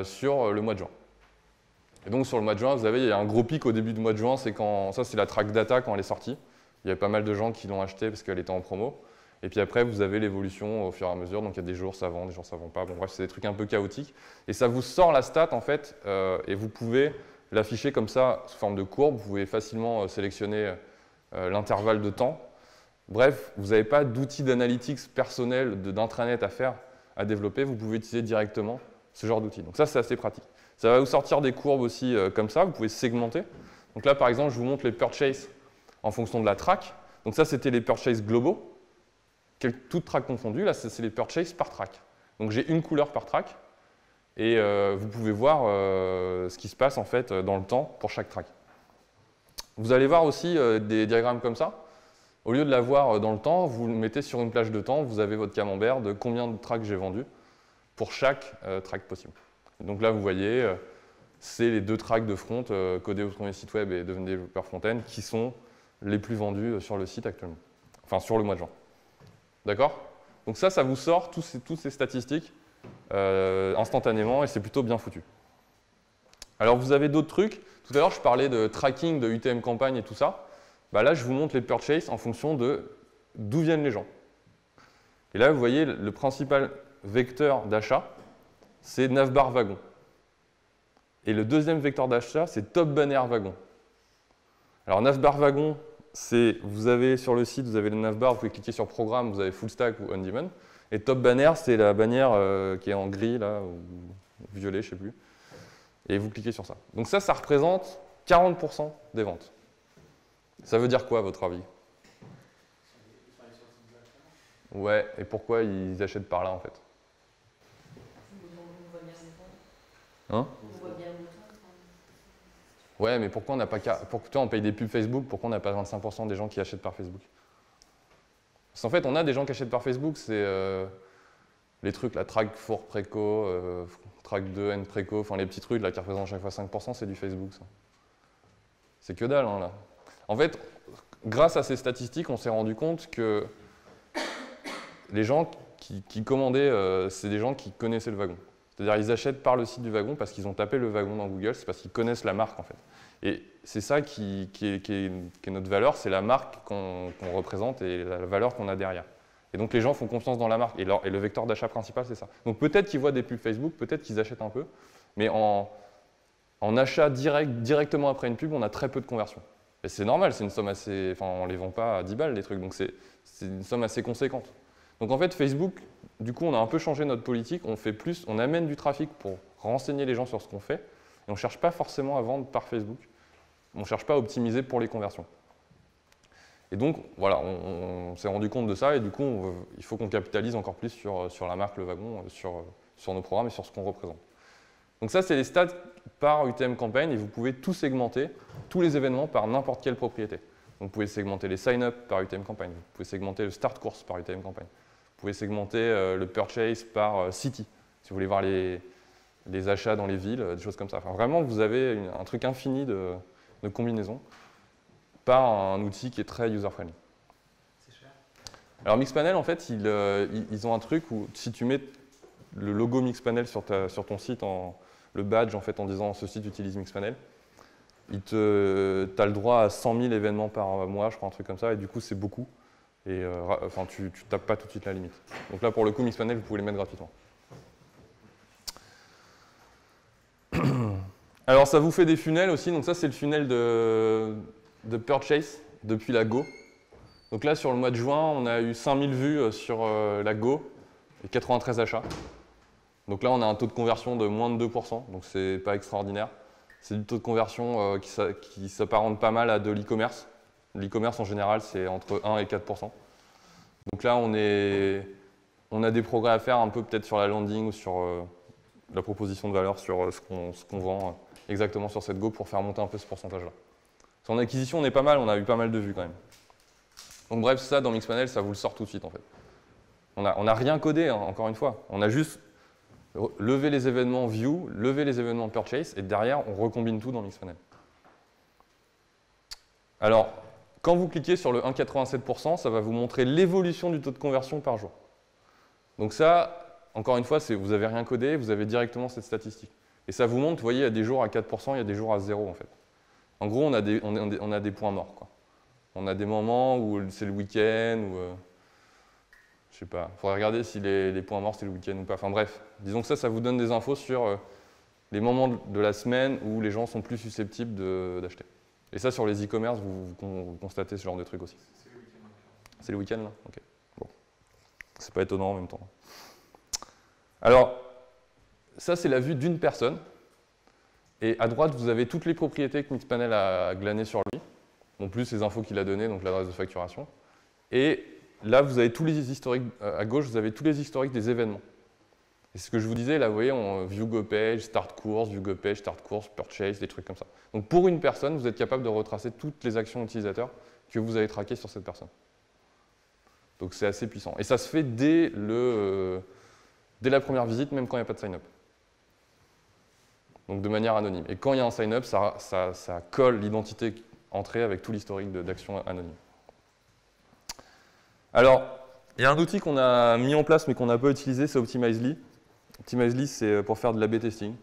sur le mois de juin. Et donc, sur le mois de juin, il y a un gros pic au début du mois de juin, c'est quand ça, c'est la track data quand elle est sortie. Il y a pas mal de gens qui l'ont acheté parce qu'elle était en promo. Et puis après, vous avez l'évolution au fur et à mesure. Donc, il y a des jours ça vend, des jours ça vend pas. Bon, bref, c'est des trucs un peu chaotiques. Et ça vous sort la stat, en fait, et vous pouvez l'afficher comme ça, sous forme de courbe. Vous pouvez facilement sélectionner l'intervalle de temps. Bref, vous n'avez pas d'outils d'analytics personnel, d'intranet à faire, à développer. Vous pouvez utiliser directement ce genre d'outils. Donc ça, c'est assez pratique. Ça va vous sortir des courbes aussi comme ça. Vous pouvez segmenter. Donc là, par exemple, je vous montre les purchases en fonction de la track. Donc ça, c'était les purchases globaux. Toutes tracks confondues, là, c'est les purchases par track. Donc j'ai une couleur par track, et vous pouvez voir ce qui se passe en fait dans le temps pour chaque track. Vous allez voir aussi des diagrammes comme ça. Au lieu de l'avoir dans le temps, vous le mettez sur une plage de temps, vous avez votre camembert de combien de tracks j'ai vendu pour chaque track possible. Et donc là, vous voyez, c'est les 2 tracks de front codés au premier site web et devenus développeurs front-end qui sont les plus vendus sur le site actuellement, enfin sur le mois de juin. D'accord? Donc ça vous sort toutes ces statistiques instantanément et c'est plutôt bien foutu. Alors vous avez d'autres trucs. Tout à l'heure, je parlais de tracking, de UTM campagne et tout ça. Bah là, je vous montre les purchases en fonction de d'où viennent les gens. Et là, vous voyez, le principal vecteur d'achat, c'est Navbar Wagon. Et le deuxième vecteur d'achat, c'est Top Banner Wagon. Alors Navbar Wagon, vous avez sur le site, vous avez le navbar, vous pouvez cliquer sur programme, vous avez full stack ou on demand. Et Top Banner, c'est la bannière qui est en gris là, ou violet, je ne sais plus. Et vous cliquez sur ça. Donc ça représente 40% des ventes. Ça veut dire quoi à votre avis? Ouais, et pourquoi ils achètent par là en fait? Hein? Ouais, mais pourquoi on n'a pas on paye des pubs Facebook, pourquoi on n'a pas 25% des gens qui achètent par Facebook? Parce qu'en fait, on a des gens qui achètent par Facebook, c'est les trucs, la track 4 préco, track 2N préco, enfin les petits trucs là qui représentent chaque fois 5%, c'est du Facebook ça. C'est que dalle hein, là. En fait, grâce à ces statistiques, on s'est rendu compte que les gens qui commandaient, c'est des gens qui connaissaient le wagon. C'est-à-dire ils achètent par le site du wagon parce qu'ils ont tapé le wagon dans Google, c'est parce qu'ils connaissent la marque en fait. Et c'est ça qui est notre valeur, c'est la marque qu'on représente et la valeur qu'on a derrière. Et donc les gens font confiance dans la marque et le vecteur d'achat principal c'est ça. Donc peut-être qu'ils voient des pubs Facebook, peut-être qu'ils achètent un peu, mais en achat directement après une pub, on a très peu de conversion. Et c'est normal, c'est une somme assez, enfin on les vend pas à 10 balles les trucs, donc c'est une somme assez conséquente. Donc en fait Facebook, du coup on a un peu changé notre politique, on amène du trafic pour renseigner les gens sur ce qu'on fait, et on ne cherche pas forcément à vendre par Facebook, on ne cherche pas à optimiser pour les conversions. Et donc voilà, on s'est rendu compte de ça, et du coup il faut qu'on capitalise encore plus sur la marque Le Wagon, sur nos programmes et sur ce qu'on représente. Donc ça c'est les stats par UTM Campaign, et vous pouvez tout segmenter, tous les événements par n'importe quelle propriété. Donc vous pouvez segmenter les sign-up par UTM Campaign, vous pouvez segmenter le start course par UTM Campaign. Vous pouvez segmenter le purchase par city, si vous voulez voir les achats dans les villes, des choses comme ça. Enfin, vraiment, vous avez un truc infini de combinaisons par un outil qui est très user-friendly. C'est cher? Alors Mixpanel, en fait, ils ont un truc où si tu mets le logo Mixpanel sur ton site, le badge en fait, en disant ce site utilise Mixpanel, tu as le droit à 100 000 événements par mois, je crois, un truc comme ça, et du coup c'est beaucoup. Et enfin, tu tapes pas tout de suite la limite. Donc là, pour le coup, Mixpanel, vous pouvez les mettre gratuitement. Alors ça vous fait des funnels aussi, donc ça c'est le funnel de purchase depuis la Go. Donc là, sur le mois de juin, on a eu 5000 vues sur la Go et 93 achats. Donc là, on a un taux de conversion de moins de 2%, donc c'est pas extraordinaire. C'est du taux de conversion qui s'apparente pas mal à de l'e-commerce. L'e-commerce, en général, c'est entre 1 et 4%. Donc là, on a des progrès à faire un peu peut-être sur la landing ou sur la proposition de valeur, sur ce qu'on vend exactement sur cette Go pour faire monter un peu ce pourcentage-là. En acquisition, on est pas mal, on a eu pas mal de vues quand même. Donc bref, ça, dans Mixpanel, ça vous le sort tout de suite en fait. On n'a rien codé, hein, encore une fois. On a juste levé les événements view, levé les événements purchase, et derrière, on recombine tout dans Mixpanel. Alors, quand vous cliquez sur le 1,87%, ça va vous montrer l'évolution du taux de conversion par jour. Donc ça, encore une fois, vous n'avez rien codé, vous avez directement cette statistique. Et ça vous montre, vous voyez, il y a des jours à 4%, il y a des jours à 0 en fait. En gros, on a des points morts, quoi. On a des moments où c'est le week-end, ou je sais pas, il faudrait regarder si les points morts c'est le week-end ou pas. Enfin bref, disons que ça vous donne des infos sur les moments de la semaine où les gens sont plus susceptibles d'acheter. Et ça, sur les e-commerce, vous constatez ce genre de truc aussi. C'est le week-end là. Ok. Bon. C'est pas étonnant en même temps. Alors, ça c'est la vue d'une personne. Et à droite, vous avez toutes les propriétés que Mixpanel a glanées sur lui. En plus, les infos qu'il a données, donc l'adresse de facturation. Et là, vous avez tous les historiques, à gauche, vous avez tous les historiques des événements. Et ce que je vous disais, là, vous voyez, on view go page, start course, view go page, start course, purchase, des trucs comme ça. Donc pour une personne, vous êtes capable de retracer toutes les actions utilisateurs que vous avez traquées sur cette personne. Donc c'est assez puissant. Et ça se fait dès la première visite, même quand il n'y a pas de sign-up. Donc de manière anonyme. Et quand il y a un sign-up, ça colle l'identité entrée avec tout l'historique d'actions anonymes. Alors, il y a un outil qu'on a mis en place mais qu'on n'a pas utilisé, c'est Optimizely. Optimizely, c'est pour faire de l'A/B testing.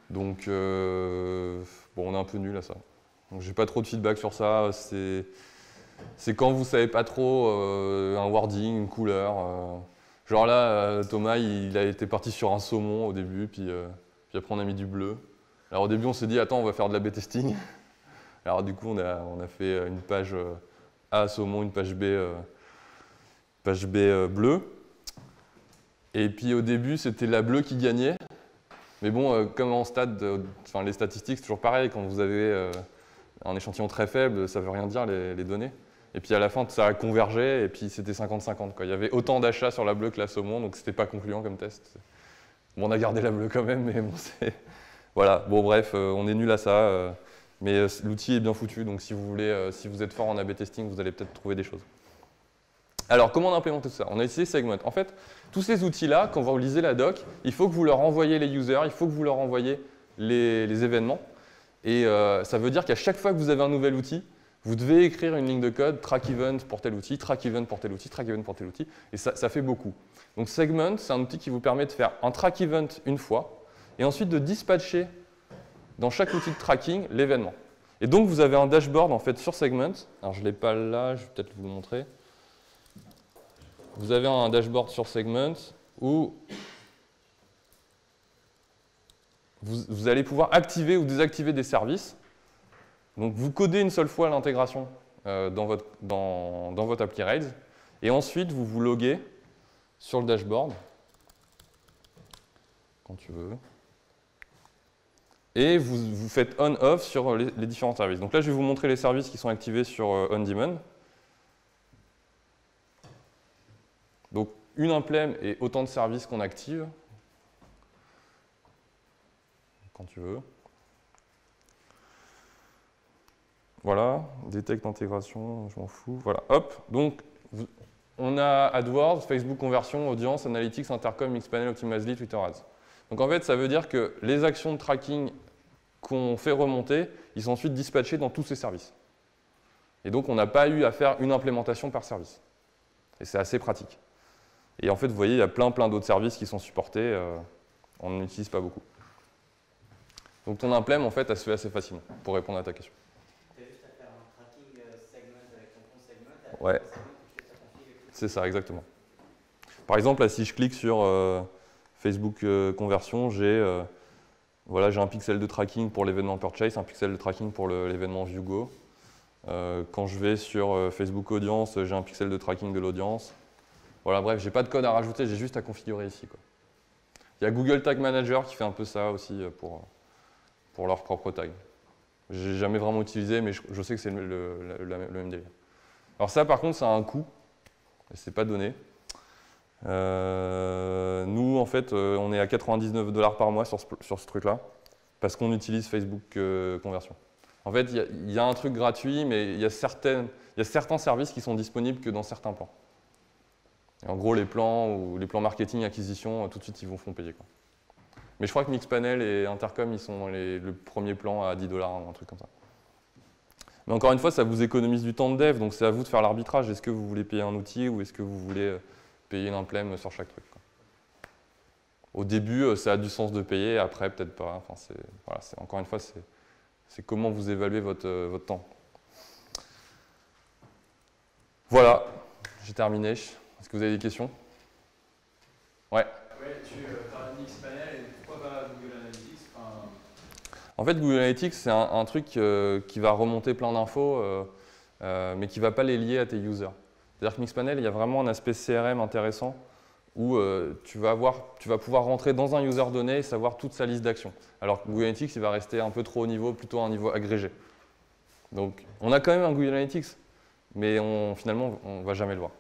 Donc, bon, on est un peu nul à ça. Donc, j'ai pas trop de feedback sur ça. C'est quand vous savez pas trop un wording, une couleur. Genre là, Thomas, il a été parti sur un saumon au début, puis après on a mis du bleu. Alors au début, on s'est dit, attends, on va faire de l'A/B testing. Alors du coup, on a fait une page A saumon, une page B bleue. Et puis au début, c'était la bleue qui gagnait. Mais bon, comme en stade, les statistiques, c'est toujours pareil. Quand vous avez un échantillon très faible, ça ne veut rien dire les données. Et puis à la fin, ça a convergé et puis c'était 50-50. Il y avait autant d'achats sur la bleue que la saumon, donc c'était pas concluant comme test. Bon, on a gardé la bleue quand même, mais bon, c'est... Voilà, bon bref, on est nul à ça. Mais l'outil est bien foutu, donc si vous êtes fort en A/B testing, vous allez peut-être trouver des choses. Alors, comment on implémente tout ça? On a utilisé Segment. En fait, tous ces outils-là, quand vous lisez la doc, il faut que vous leur envoyiez les users, il faut que vous leur envoyiez les événements. Et ça veut dire qu'à chaque fois que vous avez un nouvel outil, vous devez écrire une ligne de code, track event pour tel outil, track event pour tel outil, track event pour tel outil. Et ça fait beaucoup. Donc Segment, c'est un outil qui vous permet de faire un track event une fois, et ensuite de dispatcher dans chaque outil de tracking l'événement. Et donc vous avez un dashboard en fait sur Segment. Alors je ne l'ai pas là, je vais peut-être vous le montrer. Vous avez un dashboard sur Segment où vous allez pouvoir activer ou désactiver des services. Donc vous codez une seule fois l'intégration dans votre appli Rails et ensuite vous vous loguez sur le dashboard quand tu veux et vous faites on-off sur les différents services. Donc là je vais vous montrer les services qui sont activés sur OnDemand. Donc une implème et autant de services qu'on active quand tu veux. Voilà, détecte intégration, je m'en fous. Voilà, hop. Donc, on a AdWords, Facebook Conversion, Audience, Analytics, Intercom, Mixpanel, Optimizely, Twitter Ads. Donc en fait, ça veut dire que les actions de tracking qu'on fait remonter, ils sont ensuite dispatchés dans tous ces services. Et donc, on n'a pas eu à faire une implémentation par service. Et c'est assez pratique. Et en fait, vous voyez, il y a plein d'autres services qui sont supportés. On n'en utilise pas beaucoup. Donc ton implème, en fait, elle se fait assez facilement, pour répondre à ta question. Tu as juste à faire un tracking segment avec ton compte segment. Ouais. C'est ça, exactement. Par exemple, là, si je clique sur Facebook conversion, j'ai un pixel de tracking pour l'événement purchase, un pixel de tracking pour l'événement ViewGo. Quand je vais sur Facebook audience, j'ai un pixel de tracking de l'audience. Voilà, bref, j'ai pas de code à rajouter, j'ai juste à configurer ici, quoi. Il y a Google Tag Manager qui fait un peu ça aussi pour leur propre tag. J'ai jamais vraiment utilisé, mais je sais que c'est le même délire. Alors ça, par contre, ça a un coût, et c'est pas donné. Nous, en fait, on est à 99 $ par mois sur ce truc-là, parce qu'on utilise Facebook Conversion. En fait, il y a un truc gratuit, mais il y a certains services qui sont disponibles que dans certains plans. Et en gros, les plans marketing, acquisition, tout de suite, ils vous font payer, quoi. Mais je crois que Mixpanel et Intercom, ils sont le premier plan à 10 $, un truc comme ça. Mais encore une fois, ça vous économise du temps de dev, donc c'est à vous de faire l'arbitrage. Est-ce que vous voulez payer un outil ou est-ce que vous voulez payer une implème sur chaque truc, quoi. Au début, ça a du sens de payer, après, peut-être pas. Enfin, encore une fois, c'est comment vous évaluez votre temps. Voilà, j'ai terminé. Est-ce que vous avez des questions? Ouais. Ouais, tu parles de Mixpanel et pourquoi pas Google Analytics? En fait, Google Analytics, c'est un truc qui va remonter plein d'infos, mais qui ne va pas les lier à tes users. C'est-à-dire que Mixpanel, il y a vraiment un aspect CRM intéressant où tu vas pouvoir rentrer dans un user donné et savoir toute sa liste d'actions. Alors que Google Analytics, il va rester un peu trop haut niveau, plutôt à un niveau agrégé. Donc, on a quand même un Google Analytics, mais finalement, on ne va jamais le voir.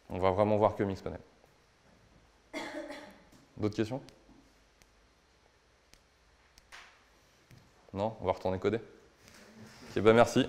On va vraiment voir que Mixpanel. D'autres questions? Non? On va retourner coder. Ok, bah merci.